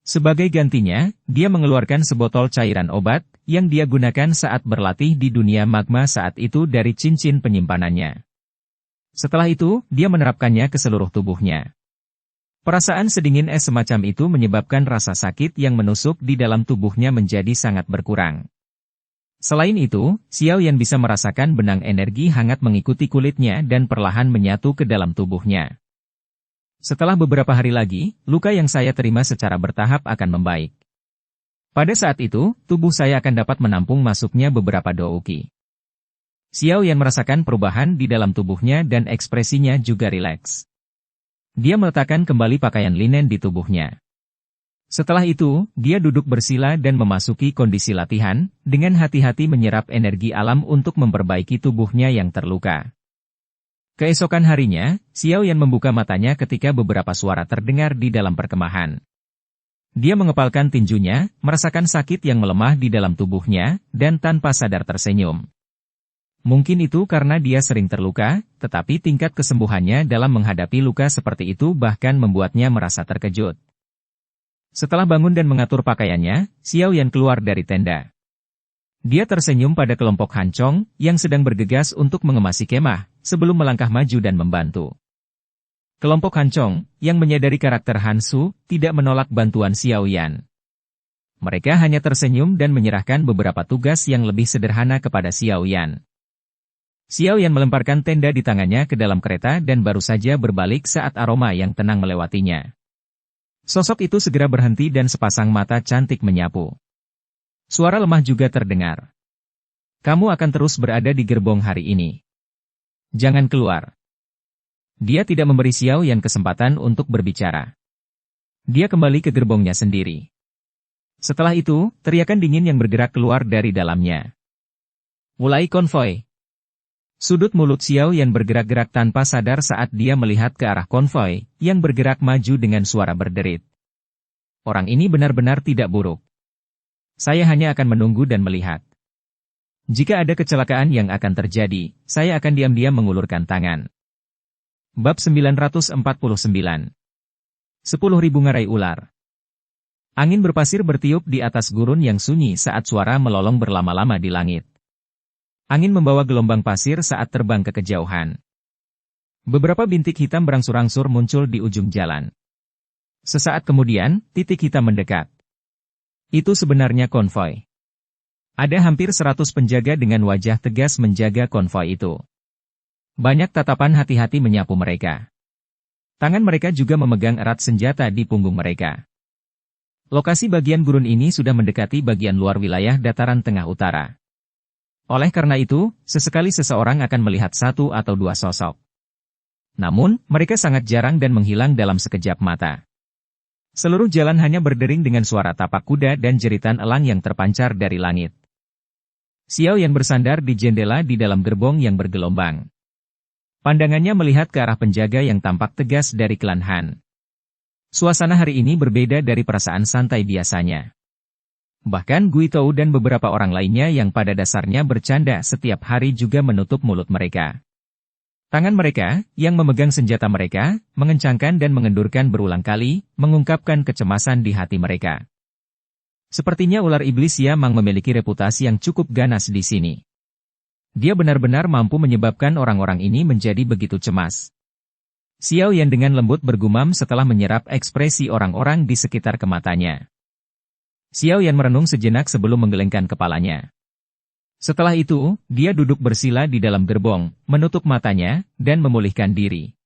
Sebagai gantinya, dia mengeluarkan sebotol cairan obat, yang dia gunakan saat berlatih di dunia magma saat itu dari cincin penyimpanannya. Setelah itu, dia menerapkannya ke seluruh tubuhnya. Perasaan sedingin es semacam itu menyebabkan rasa sakit yang menusuk di dalam tubuhnya menjadi sangat berkurang. Selain itu, Xiao Yan bisa merasakan benang energi hangat mengikuti kulitnya dan perlahan menyatu ke dalam tubuhnya. Setelah beberapa hari lagi, luka yang saya terima secara bertahap akan membaik. Pada saat itu, tubuh saya akan dapat menampung masuknya beberapa douki. Xiao Yan merasakan perubahan di dalam tubuhnya dan ekspresinya juga rileks. Dia meletakkan kembali pakaian linen di tubuhnya. Setelah itu, dia duduk bersila dan memasuki kondisi latihan, dengan hati-hati menyerap energi alam untuk memperbaiki tubuhnya yang terluka. Keesokan harinya, Xiao Yan membuka matanya ketika beberapa suara terdengar di dalam perkemahan. Dia mengepalkan tinjunya, merasakan sakit yang melemah di dalam tubuhnya, dan tanpa sadar tersenyum. Mungkin itu karena dia sering terluka, tetapi tingkat kesembuhannya dalam menghadapi luka seperti itu bahkan membuatnya merasa terkejut. Setelah bangun dan mengatur pakaiannya, Xiao Yan keluar dari tenda. Dia tersenyum pada kelompok Han Chong, yang sedang bergegas untuk mengemasi kemah, sebelum melangkah maju dan membantu. Kelompok Han Chong, yang menyadari karakter Han Su, tidak menolak bantuan Xiao Yan. Mereka hanya tersenyum dan menyerahkan beberapa tugas yang lebih sederhana kepada Xiao Yan. Xiao Yan melemparkan tenda di tangannya ke dalam kereta dan baru saja berbalik saat aroma yang tenang melewatinya. Sosok itu segera berhenti dan sepasang mata cantik menyapu. Suara lemah juga terdengar. Kamu akan terus berada di gerbong hari ini. Jangan keluar. Dia tidak memberi Xiao Yan kesempatan untuk berbicara. Dia kembali ke gerbongnya sendiri. Setelah itu, teriakan dingin yang bergerak keluar dari dalamnya. Mulai konvoi. Sudut mulut Xiao Yan bergerak-gerak tanpa sadar saat dia melihat ke arah konvoi, yang bergerak maju dengan suara berderit. Orang ini benar-benar tidak buruk. Saya hanya akan menunggu dan melihat. Jika ada kecelakaan yang akan terjadi, saya akan diam-diam mengulurkan tangan. Bab 949. 10.000 ngarai ular. Angin berpasir bertiup di atas gurun yang sunyi saat suara melolong berlama-lama di langit. Angin membawa gelombang pasir saat terbang ke kejauhan. Beberapa bintik hitam berangsur-angsur muncul di ujung jalan. Sesaat kemudian, titik hitam mendekat. Itu sebenarnya konvoi. Ada hampir 100 penjaga dengan wajah tegas menjaga konvoi itu. Banyak tatapan hati-hati menyapu mereka. Tangan mereka juga memegang erat senjata di punggung mereka. Lokasi bagian gurun ini sudah mendekati bagian luar wilayah dataran tengah utara. Oleh karena itu, sesekali seseorang akan melihat satu atau dua sosok. Namun, mereka sangat jarang dan menghilang dalam sekejap mata. Seluruh jalan hanya berdering dengan suara tapak kuda dan jeritan elang yang terpancar dari langit. Xiao Yan bersandar di jendela di dalam gerbong yang bergelombang. Pandangannya melihat ke arah penjaga yang tampak tegas dari klan Han. Suasana hari ini berbeda dari perasaan santai biasanya. Bahkan Gui Tou dan beberapa orang lainnya yang pada dasarnya bercanda setiap hari juga menutup mulut mereka. Tangan mereka, yang memegang senjata mereka, mengencangkan dan mengendurkan berulang kali, mengungkapkan kecemasan di hati mereka. Sepertinya ular iblis Yamang memiliki reputasi yang cukup ganas di sini. Dia benar-benar mampu menyebabkan orang-orang ini menjadi begitu cemas. Xiao Yan dengan lembut bergumam setelah menyerap ekspresi orang-orang di sekitar kematanya. Xiao Yan merenung sejenak sebelum menggelengkan kepalanya. Setelah itu, dia duduk bersila di dalam gerbong, menutup matanya, dan memulihkan diri.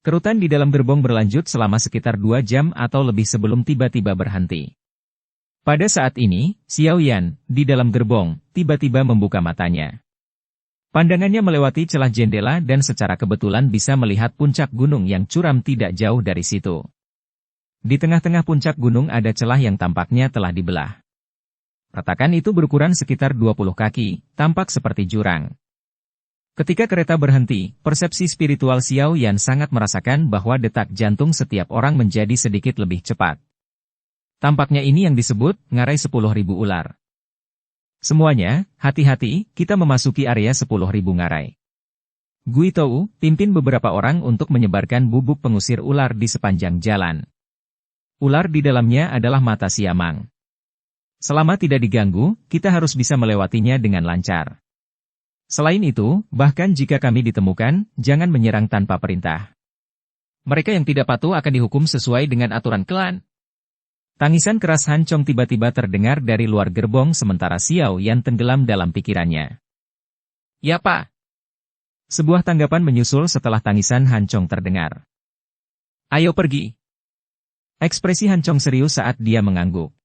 Kerutan di dalam gerbong berlanjut selama sekitar 2 jam atau lebih sebelum tiba-tiba berhenti. Pada saat ini, Xiao Yan, di dalam gerbong, tiba-tiba membuka matanya. Pandangannya melewati celah jendela dan secara kebetulan bisa melihat puncak gunung yang curam tidak jauh dari situ. Di tengah-tengah puncak gunung ada celah yang tampaknya telah dibelah. Retakan itu berukuran sekitar 20 kaki, tampak seperti jurang. Ketika kereta berhenti, persepsi spiritual Xiao Yan sangat merasakan bahwa detak jantung setiap orang menjadi sedikit lebih cepat. Tampaknya ini yang disebut ngarai 10.000 ular. Semuanya, hati-hati, kita memasuki area 10.000 ngarai. Gui Tou, pimpin beberapa orang untuk menyebarkan bubuk pengusir ular di sepanjang jalan. Ular di dalamnya adalah mata siamang. Selama tidak diganggu, kita harus bisa melewatinya dengan lancar. Selain itu, bahkan jika kami ditemukan, jangan menyerang tanpa perintah. Mereka yang tidak patuh akan dihukum sesuai dengan aturan klan. Tangisan keras Han Chong tiba-tiba terdengar dari luar gerbong sementara Xiao Yan tenggelam dalam pikirannya. Ya Pak. Sebuah tanggapan menyusul setelah tangisan Han Chong terdengar. Ayo pergi. Ekspresi Han Chong serius saat dia mengangguk.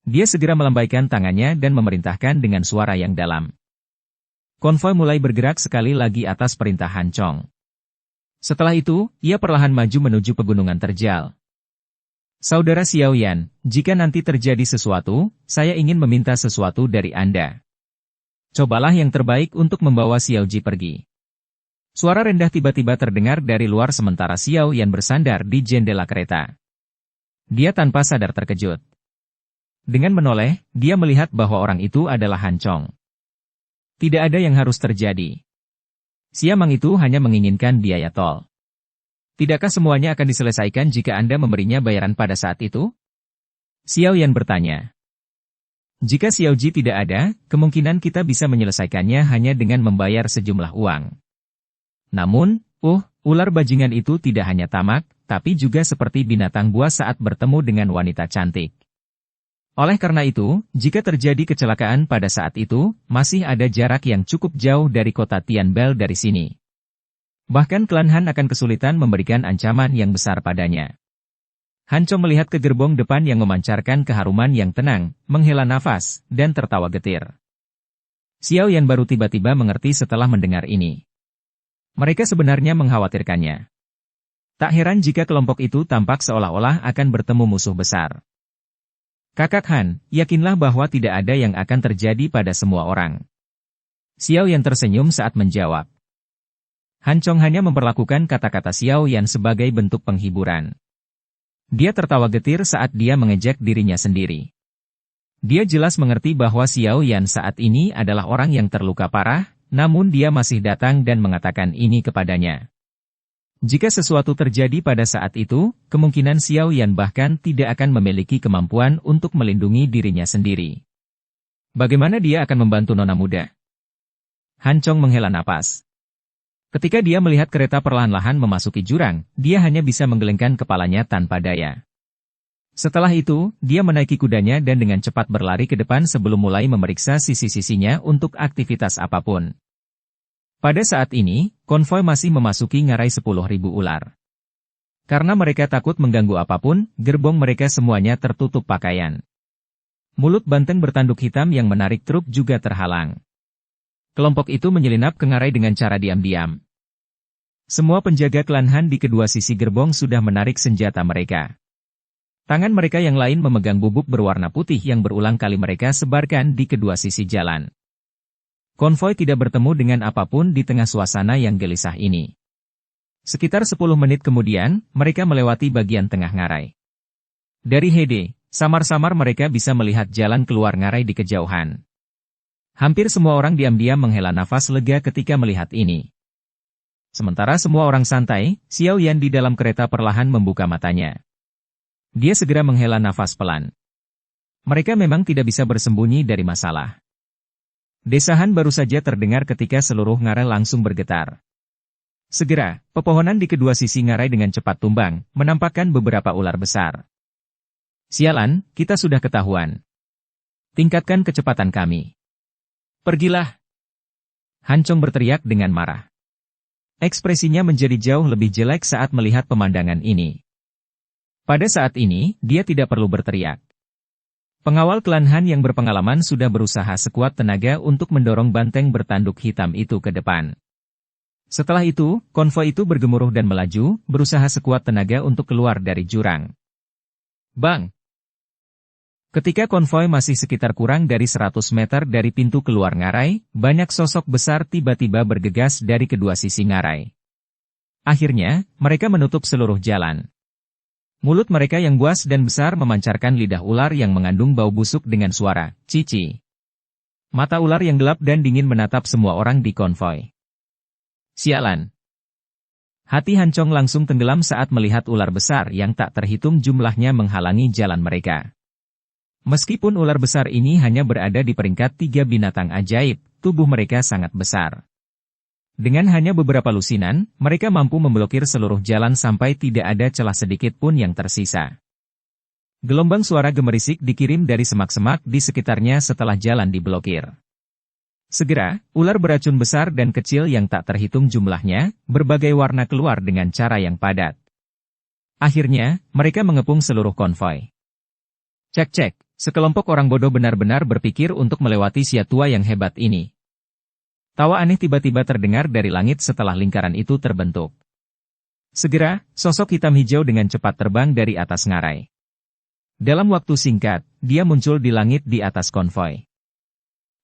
Dia segera melambaikan tangannya dan memerintahkan dengan suara yang dalam. Konvoi mulai bergerak sekali lagi atas perintah Han Chong. Setelah itu, ia perlahan maju menuju pegunungan terjal. Saudara Xiao Yan, jika nanti terjadi sesuatu, saya ingin meminta sesuatu dari Anda. Cobalah yang terbaik untuk membawa Xiao Ji pergi. Suara rendah tiba-tiba terdengar dari luar sementara Xiao Yan bersandar di jendela kereta. Dia tanpa sadar terkejut. Dengan menoleh, dia melihat bahwa orang itu adalah Han Chong. Tidak ada yang harus terjadi. Siamang itu hanya menginginkan biaya tol. Tidakkah semuanya akan diselesaikan jika Anda memberinya bayaran pada saat itu? Xiao Yan bertanya. Jika Xiao Ji tidak ada, kemungkinan kita bisa menyelesaikannya hanya dengan membayar sejumlah uang. Namun, ular bajingan itu tidak hanya tamak, tapi juga seperti binatang buas saat bertemu dengan wanita cantik. Oleh karena itu, jika terjadi kecelakaan pada saat itu, masih ada jarak yang cukup jauh dari kota Tianbel dari sini. Bahkan klan Han akan kesulitan memberikan ancaman yang besar padanya. Han Chong melihat ke gerbong depan yang memancarkan keharuman yang tenang, menghela nafas, dan tertawa getir. Xiao Yan baru tiba-tiba mengerti setelah mendengar ini. Mereka sebenarnya mengkhawatirkannya. Tak heran jika kelompok itu tampak seolah-olah akan bertemu musuh besar. Kakak Han, yakinlah bahwa tidak ada yang akan terjadi pada semua orang. Xiao Yan tersenyum saat menjawab. Han Chong hanya memperlakukan kata-kata Xiao Yan sebagai bentuk penghiburan. Dia tertawa getir saat dia mengejek dirinya sendiri. Dia jelas mengerti bahwa Xiao Yan saat ini adalah orang yang terluka parah, namun dia masih datang dan mengatakan ini kepadanya. Jika sesuatu terjadi pada saat itu, kemungkinan Xiao Yan bahkan tidak akan memiliki kemampuan untuk melindungi dirinya sendiri. Bagaimana dia akan membantu nona muda? Han Chong menghela napas. Ketika dia melihat kereta perlahan-lahan memasuki jurang, dia hanya bisa menggelengkan kepalanya tanpa daya. Setelah itu, dia menaiki kudanya dan dengan cepat berlari ke depan sebelum mulai memeriksa sisi-sisinya untuk aktivitas apapun. Pada saat ini, konvoi masih memasuki ngarai 10.000 ular. Karena mereka takut mengganggu apapun, gerbong mereka semuanya tertutup pakaian. Mulut banteng bertanduk hitam yang menarik truk juga terhalang. Kelompok itu menyelinap ke ngarai dengan cara diam-diam. Semua penjaga klan Han di kedua sisi gerbong sudah menarik senjata mereka. Tangan mereka yang lain memegang bubuk berwarna putih yang berulang kali mereka sebarkan di kedua sisi jalan. Konvoi tidak bertemu dengan apapun di tengah suasana yang gelisah ini. Sekitar 10 menit kemudian, mereka melewati bagian tengah ngarai. Dari Hede, samar-samar mereka bisa melihat jalan keluar ngarai di kejauhan. Hampir semua orang diam-diam menghela nafas lega ketika melihat ini. Sementara semua orang santai, Xiao Yan di dalam kereta perlahan membuka matanya. Dia segera menghela nafas pelan. Mereka memang tidak bisa bersembunyi dari masalah. Desahan baru saja terdengar ketika seluruh ngarai langsung bergetar. Segera, pepohonan di kedua sisi ngarai dengan cepat tumbang, menampakkan beberapa ular besar. Sialan, kita sudah ketahuan. Tingkatkan kecepatan kami. Pergilah! Han Chong berteriak dengan marah. Ekspresinya menjadi jauh lebih jelek saat melihat pemandangan ini. Pada saat ini, dia tidak perlu berteriak. Pengawal klan Han yang berpengalaman sudah berusaha sekuat tenaga untuk mendorong banteng bertanduk hitam itu ke depan. Setelah itu, konvoi itu bergemuruh dan melaju, berusaha sekuat tenaga untuk keluar dari jurang. Bang! Ketika konvoi masih sekitar kurang dari 100 meter dari pintu keluar ngarai, banyak sosok besar tiba-tiba bergegas dari kedua sisi ngarai. Akhirnya, mereka menutup seluruh jalan. Mulut mereka yang buas dan besar memancarkan lidah ular yang mengandung bau busuk dengan suara cici. Mata ular yang gelap dan dingin menatap semua orang di konvoi. Sialan! Hati Han Chong langsung tenggelam saat melihat ular besar yang tak terhitung jumlahnya menghalangi jalan mereka. Meskipun ular besar ini hanya berada di peringkat 3 binatang ajaib, tubuh mereka sangat besar. Dengan hanya beberapa lusinan, mereka mampu memblokir seluruh jalan sampai tidak ada celah sedikit pun yang tersisa. Gelombang suara gemerisik dikirim dari semak-semak di sekitarnya setelah jalan diblokir. Segera, ular beracun besar dan kecil yang tak terhitung jumlahnya, berbagai warna keluar dengan cara yang padat. Akhirnya, mereka mengepung seluruh konvoi. Cek-cek. Sekelompok orang bodoh benar-benar berpikir untuk melewati sia tua yang hebat ini. Tawa aneh tiba-tiba terdengar dari langit setelah lingkaran itu terbentuk. Segera, sosok hitam hijau dengan cepat terbang dari atas ngarai. Dalam waktu singkat, dia muncul di langit di atas konvoi.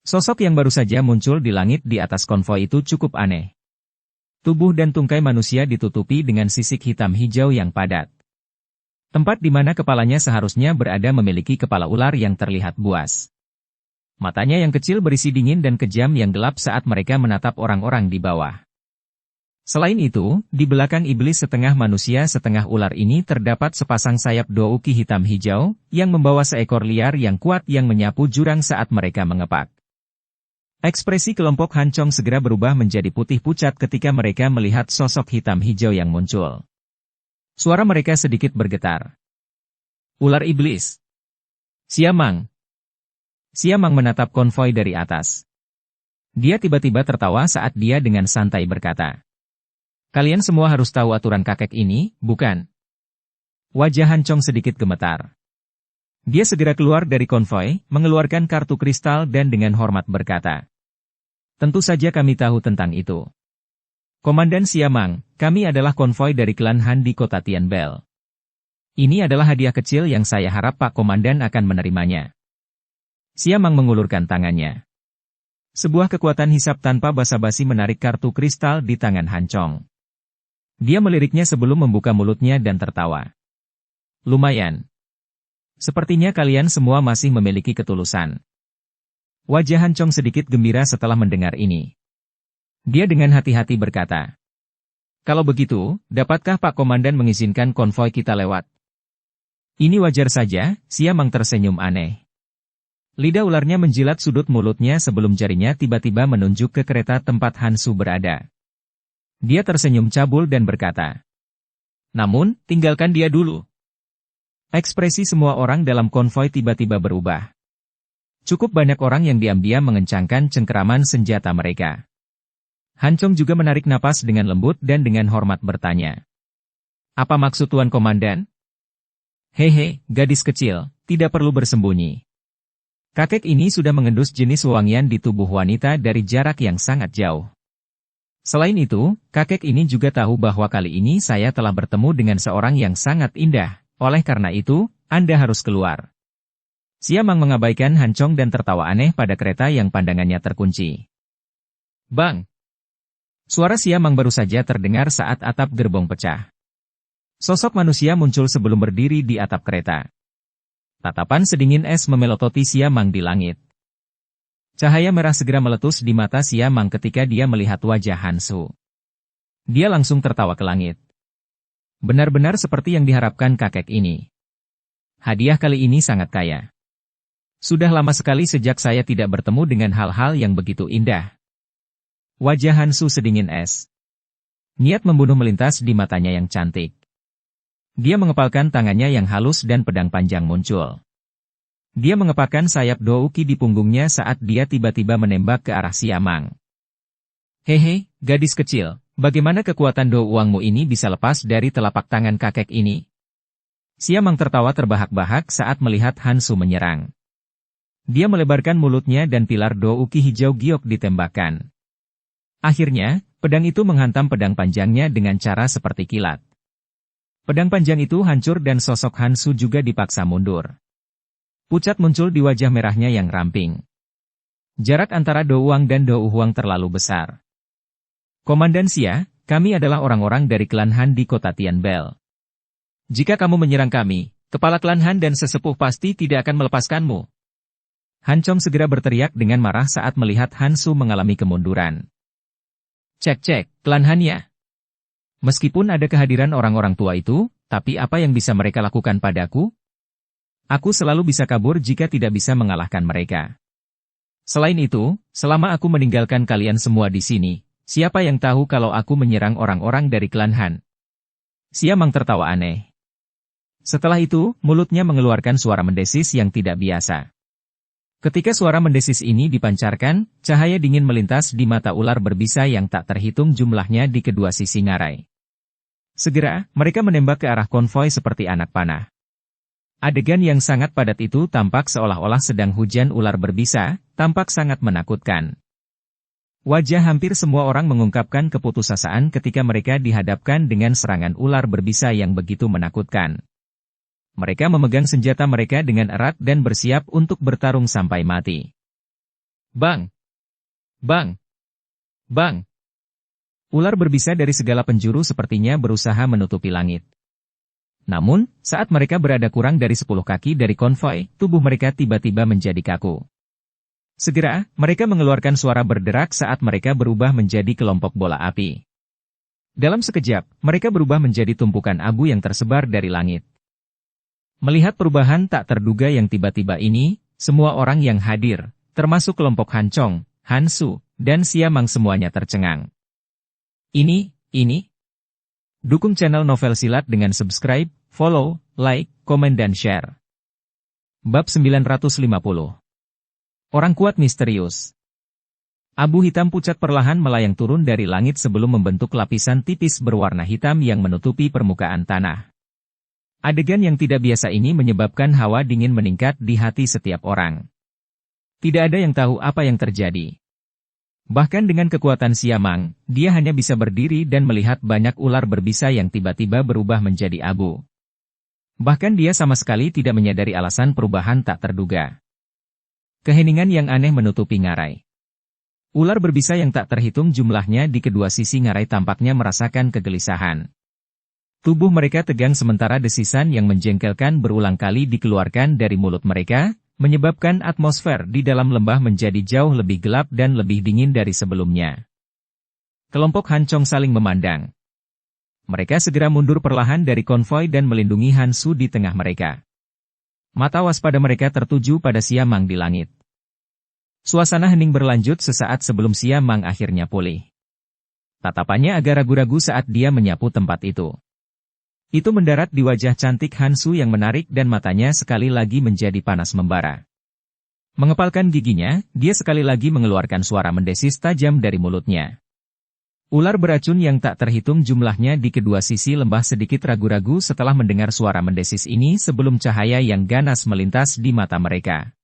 Sosok yang baru saja muncul di langit di atas konvoi itu cukup aneh. Tubuh dan tungkai manusia ditutupi dengan sisik hitam hijau yang padat. Tempat di mana kepalanya seharusnya berada memiliki kepala ular yang terlihat buas. Matanya yang kecil berisi dingin dan kejam yang gelap saat mereka menatap orang-orang di bawah. Selain itu, di belakang iblis setengah manusia setengah ular ini terdapat sepasang sayap douki hitam hijau, yang membawa seekor liar yang kuat yang menyapu jurang saat mereka mengepak. Ekspresi kelompok Han Chong segera berubah menjadi putih pucat ketika mereka melihat sosok hitam hijau yang muncul. Suara mereka sedikit bergetar. Ular iblis. Siamang. Siamang menatap konvoi dari atas. Dia tiba-tiba tertawa saat dia dengan santai berkata. Kalian semua harus tahu aturan kakek ini, bukan? Wajah Han Chong sedikit gemetar. Dia segera keluar dari konvoi, mengeluarkan kartu kristal dan dengan hormat berkata. Tentu saja kami tahu tentang itu. Komandan Siamang, kami adalah konvoi dari klan Han di kota Tianbel. Ini adalah hadiah kecil yang saya harap Pak Komandan akan menerimanya. Siamang mengulurkan tangannya. Sebuah kekuatan hisap tanpa basa-basi menarik kartu kristal di tangan Han Chong. Dia meliriknya sebelum membuka mulutnya dan tertawa. Lumayan. Sepertinya kalian semua masih memiliki ketulusan. Wajah Han Chong sedikit gembira setelah mendengar ini. Dia dengan hati-hati berkata, kalau begitu, dapatkah Pak Komandan mengizinkan konvoi kita lewat? Ini wajar saja, Siamang tersenyum aneh. Lidah ularnya menjilat sudut mulutnya sebelum jarinya tiba-tiba menunjuk ke kereta tempat Hansu berada. Dia tersenyum cabul dan berkata, namun, tinggalkan dia dulu. Ekspresi semua orang dalam konvoi tiba-tiba berubah. Cukup banyak orang yang diam-diam mengencangkan cengkeraman senjata mereka. Han Chong juga menarik napas dengan lembut dan dengan hormat bertanya. Apa maksud Tuan Komandan? Hehe, gadis kecil, tidak perlu bersembunyi. Kakek ini sudah mengendus jenis wewangian di tubuh wanita dari jarak yang sangat jauh. Selain itu, kakek ini juga tahu bahwa kali ini saya telah bertemu dengan seorang yang sangat indah. Oleh karena itu, Anda harus keluar. Siamang mengabaikan Han Chong dan tertawa aneh pada kereta yang pandangannya terkunci. Bang! Suara Siamang baru saja terdengar saat atap gerbong pecah. Sosok manusia muncul sebelum berdiri di atap kereta. Tatapan sedingin es memelototi Siamang di langit. Cahaya merah segera meletus di mata Siamang ketika dia melihat wajah Han Su. Dia langsung tertawa ke langit. Benar-benar seperti yang diharapkan kakek ini. Hadiah kali ini sangat kaya. Sudah lama sekali sejak saya tidak bertemu dengan hal-hal yang begitu indah. Wajah Han Su sedingin es. Niat membunuh melintas di matanya yang cantik. Dia mengepalkan tangannya yang halus dan pedang panjang muncul. Dia mengepakkan sayap Douki di punggungnya saat dia tiba-tiba menembak ke arah Siamang. Hehe, gadis kecil, bagaimana kekuatan Do Uangmu ini bisa lepas dari telapak tangan kakek ini? Siamang tertawa terbahak-bahak saat melihat Han Su menyerang. Dia melebarkan mulutnya dan pilar Douki hijau giok ditembakkan. Akhirnya, pedang itu menghantam pedang panjangnya dengan cara seperti kilat. Pedang panjang itu hancur dan sosok Han Su juga dipaksa mundur. Pucat muncul di wajah merahnya yang ramping. Jarak antara Do Uang dan Do Huang terlalu besar. Komandan Xia, kami adalah orang-orang dari klan Han di kota Tianbel. Jika kamu menyerang kami, kepala klan Han dan sesepuh pasti tidak akan melepaskanmu. Han Chong segera berteriak dengan marah saat melihat Han Su mengalami kemunduran. Cek, klan Han ya. Meskipun ada kehadiran orang-orang tua itu, tapi apa yang bisa mereka lakukan padaku? Aku selalu bisa kabur jika tidak bisa mengalahkan mereka. Selain itu, selama aku meninggalkan kalian semua di sini, siapa yang tahu kalau aku menyerang orang-orang dari klan Han? Siamang tertawa aneh. Setelah itu, mulutnya mengeluarkan suara mendesis yang tidak biasa. Ketika suara mendesis ini dipancarkan, cahaya dingin melintas di mata ular berbisa yang tak terhitung jumlahnya di kedua sisi ngarai. Segera, mereka menembak ke arah konvoi seperti anak panah. Adegan yang sangat padat itu tampak seolah-olah sedang hujan ular berbisa, tampak sangat menakutkan. Wajah hampir semua orang mengungkapkan keputusasaan ketika mereka dihadapkan dengan serangan ular berbisa yang begitu menakutkan. Mereka memegang senjata mereka dengan erat dan bersiap untuk bertarung sampai mati. Bang! Bang! Bang! Ular berbisa dari segala penjuru sepertinya berusaha menutupi langit. Namun, saat mereka berada kurang dari 10 kaki dari konvoi, tubuh mereka tiba-tiba menjadi kaku. Segera, mereka mengeluarkan suara berderak saat mereka berubah menjadi kelompok bola api. Dalam sekejap, mereka berubah menjadi tumpukan abu yang tersebar dari langit. Melihat perubahan tak terduga yang tiba-tiba ini, semua orang yang hadir, termasuk kelompok Han Chong, Han Su, dan Siamang semuanya tercengang. Ini. Dukung channel Novel Silat dengan subscribe, follow, like, komen dan share. Bab 950. Orang kuat misterius. Abu hitam pucat perlahan melayang turun dari langit sebelum membentuk lapisan tipis berwarna hitam yang menutupi permukaan tanah. Adegan yang tidak biasa ini menyebabkan hawa dingin meningkat di hati setiap orang. Tidak ada yang tahu apa yang terjadi. Bahkan dengan kekuatan Siamang, dia hanya bisa berdiri dan melihat banyak ular berbisa yang tiba-tiba berubah menjadi abu. Bahkan dia sama sekali tidak menyadari alasan perubahan tak terduga. Keheningan yang aneh menutupi ngarai. Ular berbisa yang tak terhitung jumlahnya di kedua sisi ngarai tampaknya merasakan kegelisahan. Tubuh mereka tegang sementara desisan yang menjengkelkan berulang kali dikeluarkan dari mulut mereka, menyebabkan atmosfer di dalam lembah menjadi jauh lebih gelap dan lebih dingin dari sebelumnya. Kelompok Han Chong saling memandang. Mereka segera mundur perlahan dari konvoi dan melindungi Han Su di tengah mereka. Mata waspada mereka tertuju pada Siamang di langit. Suasana hening berlanjut sesaat sebelum Siamang akhirnya pulih. Tatapannya agak ragu-ragu saat dia menyapu tempat itu. Itu mendarat di wajah cantik Han Su yang menarik dan matanya sekali lagi menjadi panas membara. Mengepalkan giginya, dia sekali lagi mengeluarkan suara mendesis tajam dari mulutnya. Ular beracun yang tak terhitung jumlahnya di kedua sisi lembah sedikit ragu-ragu setelah mendengar suara mendesis ini sebelum cahaya yang ganas melintas di mata mereka.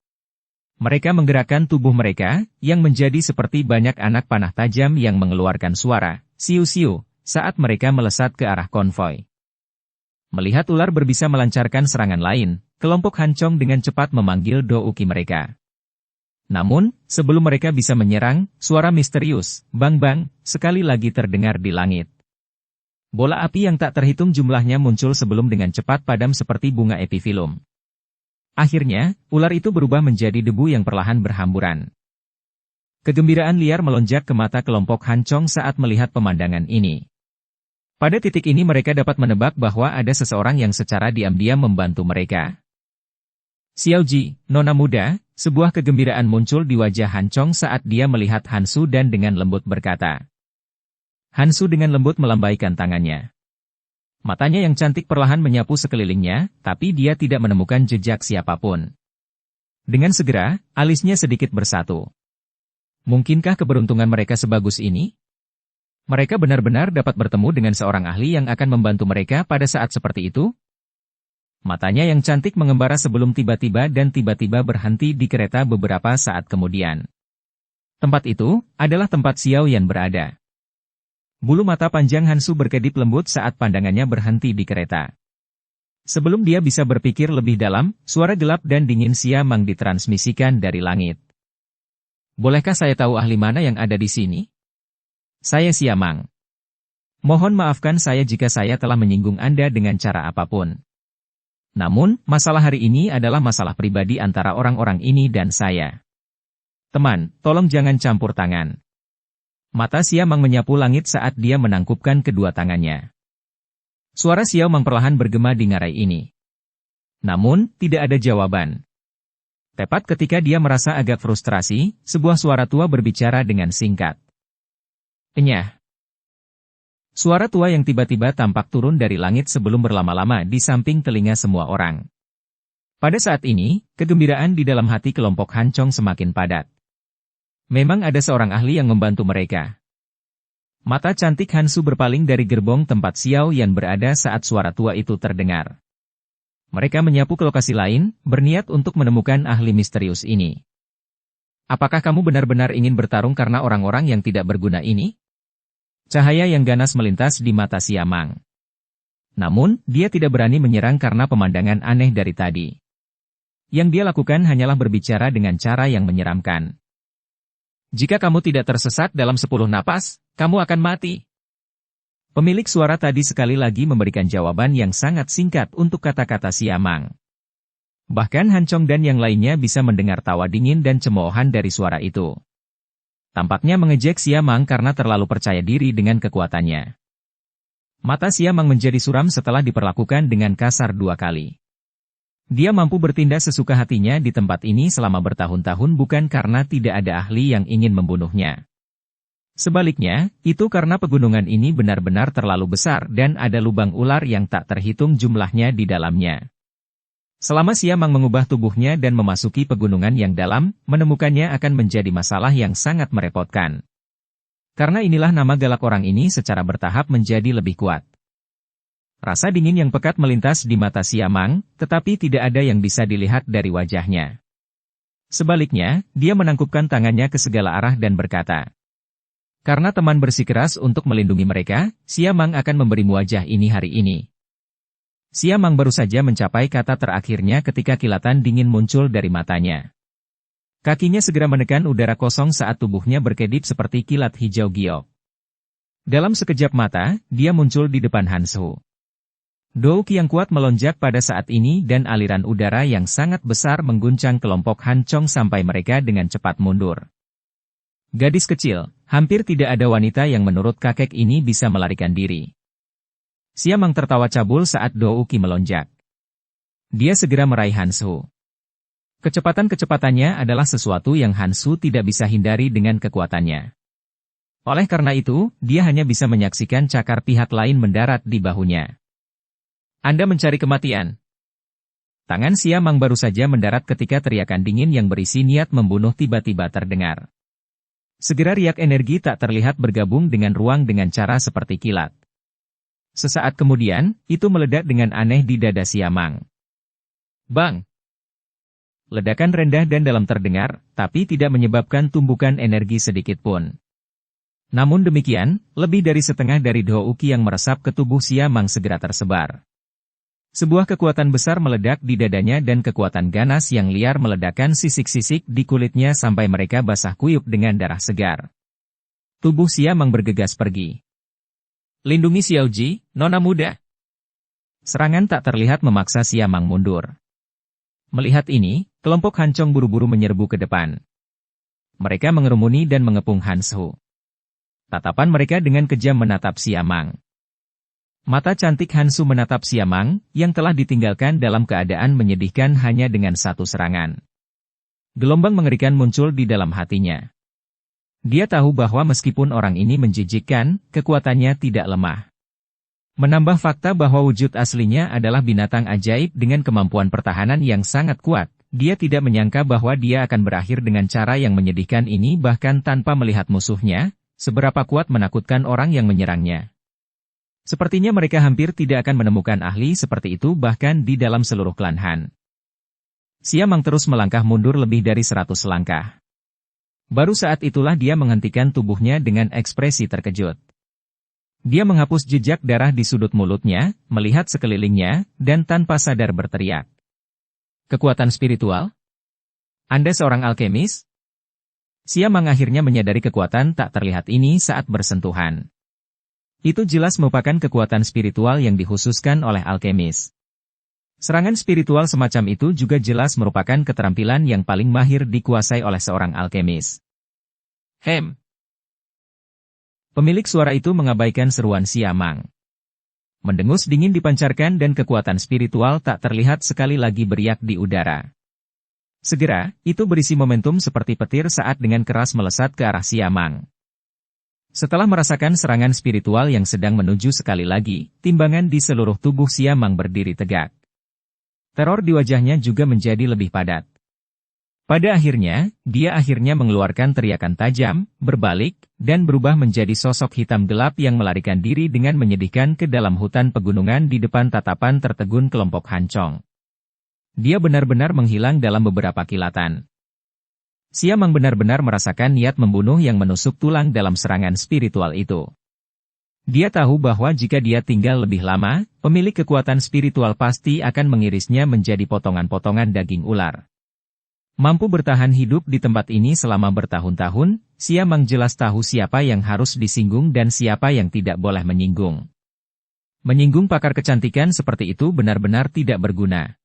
Mereka menggerakkan tubuh mereka, yang menjadi seperti banyak anak panah tajam yang mengeluarkan suara, siu-siu, saat mereka melesat ke arah konvoi. Melihat ular berbisa melancarkan serangan lain, kelompok Hancong dengan cepat memanggil Do Uki mereka. Namun, sebelum mereka bisa menyerang, suara misterius, bang-bang, sekali lagi terdengar di langit. Bola api yang tak terhitung jumlahnya muncul sebelum dengan cepat padam seperti bunga epifilum. Akhirnya, ular itu berubah menjadi debu yang perlahan berhamburan. Kegembiraan liar melonjak ke mata kelompok Hancong saat melihat pemandangan ini. Pada titik ini mereka dapat menebak bahwa ada seseorang yang secara diam-diam membantu mereka. Xiaoji, nona muda, sebuah kegembiraan muncul di wajah Hancong saat dia melihat Hansu dan dengan lembut berkata. Hansu dengan lembut melambaikan tangannya. Matanya yang cantik perlahan menyapu sekelilingnya, tapi dia tidak menemukan jejak siapapun. Dengan segera, alisnya sedikit bersatu. Mungkinkah keberuntungan mereka sebagus ini? Mereka benar-benar dapat bertemu dengan seorang ahli yang akan membantu mereka pada saat seperti itu? Matanya yang cantik mengembara sebelum tiba-tiba berhenti di kereta beberapa saat kemudian. Tempat itu adalah tempat Xiao Yan berada. Bulu mata panjang Hansu berkedip lembut saat pandangannya berhenti di kereta. Sebelum dia bisa berpikir lebih dalam, suara gelap dan dingin Siamang ditransmisikan dari langit. Bolehkah saya tahu ahli mana yang ada di sini? Saya Siamang. Mohon maafkan saya jika saya telah menyinggung Anda dengan cara apapun. Namun, masalah hari ini adalah masalah pribadi antara orang-orang ini dan saya. Teman, tolong jangan campur tangan. Mata Siamang menyapu langit saat dia menangkupkan kedua tangannya. Suara Siamang perlahan bergema di ngarai ini. Namun, tidak ada jawaban. Tepat ketika dia merasa agak frustrasi, sebuah suara tua berbicara dengan singkat. Enyah. Suara tua yang tiba-tiba tampak turun dari langit sebelum berlama-lama di samping telinga semua orang. Pada saat ini, kegembiraan di dalam hati kelompok Hancong semakin padat. Memang ada seorang ahli yang membantu mereka. Mata cantik Hansu berpaling dari gerbong tempat Xiao Yan berada saat suara tua itu terdengar. Mereka menyapu ke lokasi lain, berniat untuk menemukan ahli misterius ini. Apakah kamu benar-benar ingin bertarung karena orang-orang yang tidak berguna ini? Cahaya yang ganas melintas di mata Siamang. Namun, dia tidak berani menyerang karena pemandangan aneh dari tadi. Yang dia lakukan hanyalah berbicara dengan cara yang menyeramkan. Jika kamu tidak tersesat dalam 10 napas, kamu akan mati. Pemilik suara tadi sekali lagi memberikan jawaban yang sangat singkat untuk kata-kata Siamang. Bahkan Hancong dan yang lainnya bisa mendengar tawa dingin dan cemoohan dari suara itu. Tampaknya mengejek Siamang karena terlalu percaya diri dengan kekuatannya. Mata Siamang menjadi suram setelah diperlakukan dengan kasar 2 kali. Dia mampu bertindak sesuka hatinya di tempat ini selama bertahun-tahun bukan karena tidak ada ahli yang ingin membunuhnya. Sebaliknya, itu karena pegunungan ini benar-benar terlalu besar dan ada lubang ular yang tak terhitung jumlahnya di dalamnya. Selama Siamang mengubah tubuhnya dan memasuki pegunungan yang dalam, menemukannya akan menjadi masalah yang sangat merepotkan. Karena inilah nama galak orang ini secara bertahap menjadi lebih kuat. Rasa dingin yang pekat melintas di mata Siamang, tetapi tidak ada yang bisa dilihat dari wajahnya. Sebaliknya, dia menangkupkan tangannya ke segala arah dan berkata, karena teman bersikeras untuk melindungi mereka, Siamang akan memberimu wajah ini hari ini. Siamang baru saja mencapai kata terakhirnya ketika kilatan dingin muncul dari matanya. Kakinya segera menekan udara kosong saat tubuhnya berkedip seperti kilat hijau giok. Dalam sekejap mata, dia muncul di depan Hansu. Douki yang kuat melonjak pada saat ini dan aliran udara yang sangat besar mengguncang kelompok Hancong sampai mereka dengan cepat mundur. Gadis kecil, hampir tidak ada wanita yang menurut kakek ini bisa melarikan diri. Siamang tertawa cabul saat Douki melonjak. Dia segera meraih Hansu. Kecepatan-kecepatannya adalah sesuatu yang Hansu tidak bisa hindari dengan kekuatannya. Oleh karena itu, dia hanya bisa menyaksikan cakar pihak lain mendarat di bahunya. Anda mencari kematian. Tangan Siamang baru saja mendarat ketika teriakan dingin yang berisi niat membunuh tiba-tiba terdengar. Segera riak energi tak terlihat bergabung dengan ruang dengan cara seperti kilat. Sesaat kemudian, itu meledak dengan aneh di dada Siamang. Bang! Ledakan rendah dan dalam terdengar, tapi tidak menyebabkan tumbukan energi sedikit pun. Namun demikian, lebih dari setengah dari Douki yang meresap ke tubuh Siamang segera tersebar. Sebuah kekuatan besar meledak di dadanya dan kekuatan ganas yang liar meledakkan sisik-sisik di kulitnya sampai mereka basah kuyup dengan darah segar. Tubuh Siamang bergegas pergi. Lindungi Xiaoji, nona muda. Serangan tak terlihat memaksa Siamang mundur. Melihat ini, kelompok Hancong buru-buru menyerbu ke depan. Mereka mengerumuni dan mengepung Han Su. Tatapan mereka dengan kejam menatap Siamang. Mata cantik Han Su menatap Siamang, yang telah ditinggalkan dalam keadaan menyedihkan hanya dengan satu serangan. Gelombang mengerikan muncul di dalam hatinya. Dia tahu bahwa meskipun orang ini menjijikkan, kekuatannya tidak lemah. Menambah fakta bahwa wujud aslinya adalah binatang ajaib dengan kemampuan pertahanan yang sangat kuat, dia tidak menyangka bahwa dia akan berakhir dengan cara yang menyedihkan ini bahkan tanpa melihat musuhnya, seberapa kuat menakutkan orang yang menyerangnya. Sepertinya mereka hampir tidak akan menemukan ahli seperti itu bahkan di dalam seluruh klan Han. Siamang terus melangkah mundur lebih dari 100 langkah. Baru saat itulah dia menghentikan tubuhnya dengan ekspresi terkejut. Dia menghapus jejak darah di sudut mulutnya, melihat sekelilingnya, dan tanpa sadar berteriak. Kekuatan spiritual? Anda seorang alkemis? Siamang akhirnya menyadari kekuatan tak terlihat ini saat bersentuhan. Itu jelas merupakan kekuatan spiritual yang dikhususkan oleh alkemis. Serangan spiritual semacam itu juga jelas merupakan keterampilan yang paling mahir dikuasai oleh seorang alkemis. Pemilik suara itu mengabaikan seruan Siamang. Mendengus dingin dipancarkan dan kekuatan spiritual tak terlihat sekali lagi beriak di udara. Segera, itu berisi momentum seperti petir saat dengan keras melesat ke arah Siamang. Setelah merasakan serangan spiritual yang sedang menuju sekali lagi, timbangan di seluruh tubuh Siamang berdiri tegak. Teror di wajahnya juga menjadi lebih padat. Pada akhirnya, dia mengeluarkan teriakan tajam, berbalik, dan berubah menjadi sosok hitam gelap yang melarikan diri dengan menyedihkan ke dalam hutan pegunungan di depan tatapan tertegun kelompok Hancong. Dia benar-benar menghilang dalam beberapa kilatan. Siamang benar-benar merasakan niat membunuh yang menusuk tulang dalam serangan spiritual itu. Dia tahu bahwa jika dia tinggal lebih lama, pemilik kekuatan spiritual pasti akan mengirisnya menjadi potongan-potongan daging ular. Mampu bertahan hidup di tempat ini selama bertahun-tahun, Siamang jelas tahu siapa yang harus disinggung dan siapa yang tidak boleh menyinggung. Menyinggung pakar kecantikan seperti itu benar-benar tidak berguna.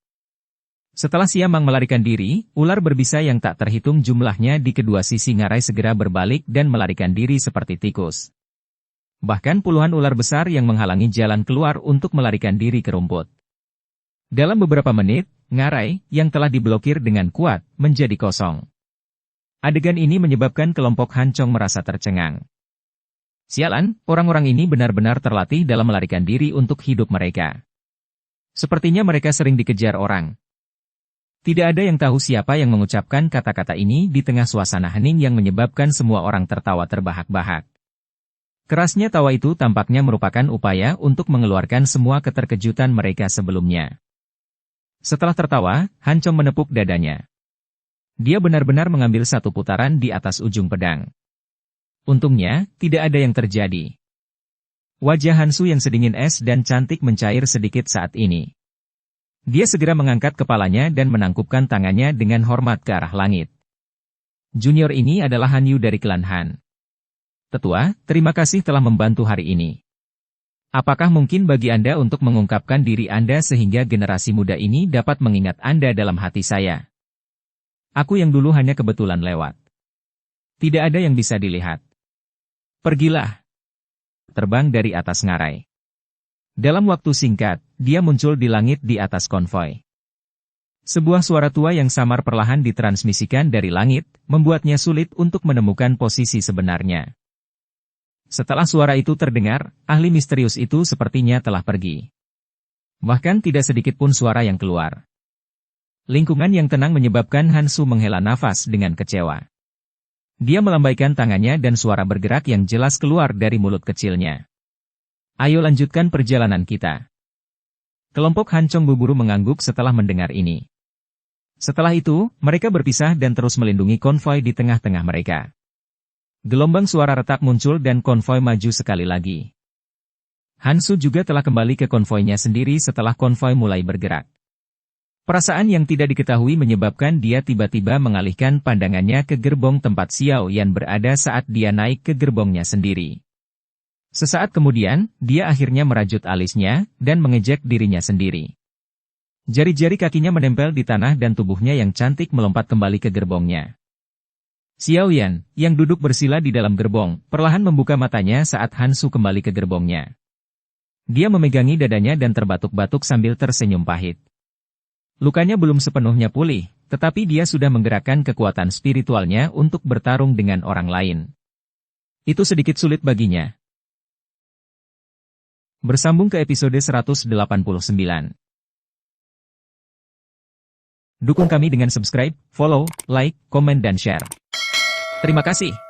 Setelah Siamang melarikan diri, ular berbisa yang tak terhitung jumlahnya di kedua sisi ngarai segera berbalik dan melarikan diri seperti tikus. Bahkan puluhan ular besar yang menghalangi jalan keluar untuk melarikan diri ke rumput. Dalam beberapa menit, ngarai, yang telah diblokir dengan kuat, menjadi kosong. Adegan ini menyebabkan kelompok Hancong merasa tercengang. Sialan, orang-orang ini benar-benar terlatih dalam melarikan diri untuk hidup mereka. Sepertinya mereka sering dikejar orang. Tidak ada yang tahu siapa yang mengucapkan kata-kata ini di tengah suasana hening yang menyebabkan semua orang tertawa terbahak-bahak. Kerasnya tawa itu tampaknya merupakan upaya untuk mengeluarkan semua keterkejutan mereka sebelumnya. Setelah tertawa, Hancong menepuk dadanya. Dia benar-benar mengambil satu putaran di atas ujung pedang. Untungnya, tidak ada yang terjadi. Wajah Han Su yang sedingin es dan cantik mencair sedikit saat ini. Dia segera mengangkat kepalanya dan menangkupkan tangannya dengan hormat ke arah langit. Junior ini adalah Han Yu dari klan Han. Tetua, terima kasih telah membantu hari ini. Apakah mungkin bagi Anda untuk mengungkapkan diri Anda sehingga generasi muda ini dapat mengingat Anda dalam hati saya? Aku yang dulu hanya kebetulan lewat. Tidak ada yang bisa dilihat. Pergilah. Terbang dari atas ngarai. Dalam waktu singkat, dia muncul di langit di atas konvoi. Sebuah suara tua yang samar perlahan ditransmisikan dari langit, membuatnya sulit untuk menemukan posisi sebenarnya. Setelah suara itu terdengar, ahli misterius itu sepertinya telah pergi. Bahkan tidak sedikit pun suara yang keluar. Lingkungan yang tenang menyebabkan Han Su menghela nafas dengan kecewa. Dia melambaikan tangannya dan suara bergerak yang jelas keluar dari mulut kecilnya. Ayo lanjutkan perjalanan kita. Kelompok Hancong buru mengangguk setelah mendengar ini. Setelah itu, mereka berpisah dan terus melindungi konvoi di tengah-tengah mereka. Gelombang suara retak muncul dan konvoi maju sekali lagi. Hansu juga telah kembali ke konvoinya sendiri setelah konvoi mulai bergerak. Perasaan yang tidak diketahui menyebabkan dia tiba-tiba mengalihkan pandangannya ke gerbong tempat Xiao Yan berada saat dia naik ke gerbongnya sendiri. Sesaat kemudian, dia akhirnya merajut alisnya, dan mengejek dirinya sendiri. Jari-jari kakinya menempel di tanah dan tubuhnya yang cantik melompat kembali ke gerbongnya. Xiao Yan, yang duduk bersila di dalam gerbong, perlahan membuka matanya saat Hansu kembali ke gerbongnya. Dia memegangi dadanya dan terbatuk-batuk sambil tersenyum pahit. Lukanya belum sepenuhnya pulih, tetapi dia sudah menggerakkan kekuatan spiritualnya untuk bertarung dengan orang lain. Itu sedikit sulit baginya. Bersambung ke episode 189. Dukung kami dengan subscribe, follow, like, komen dan share. Terima kasih.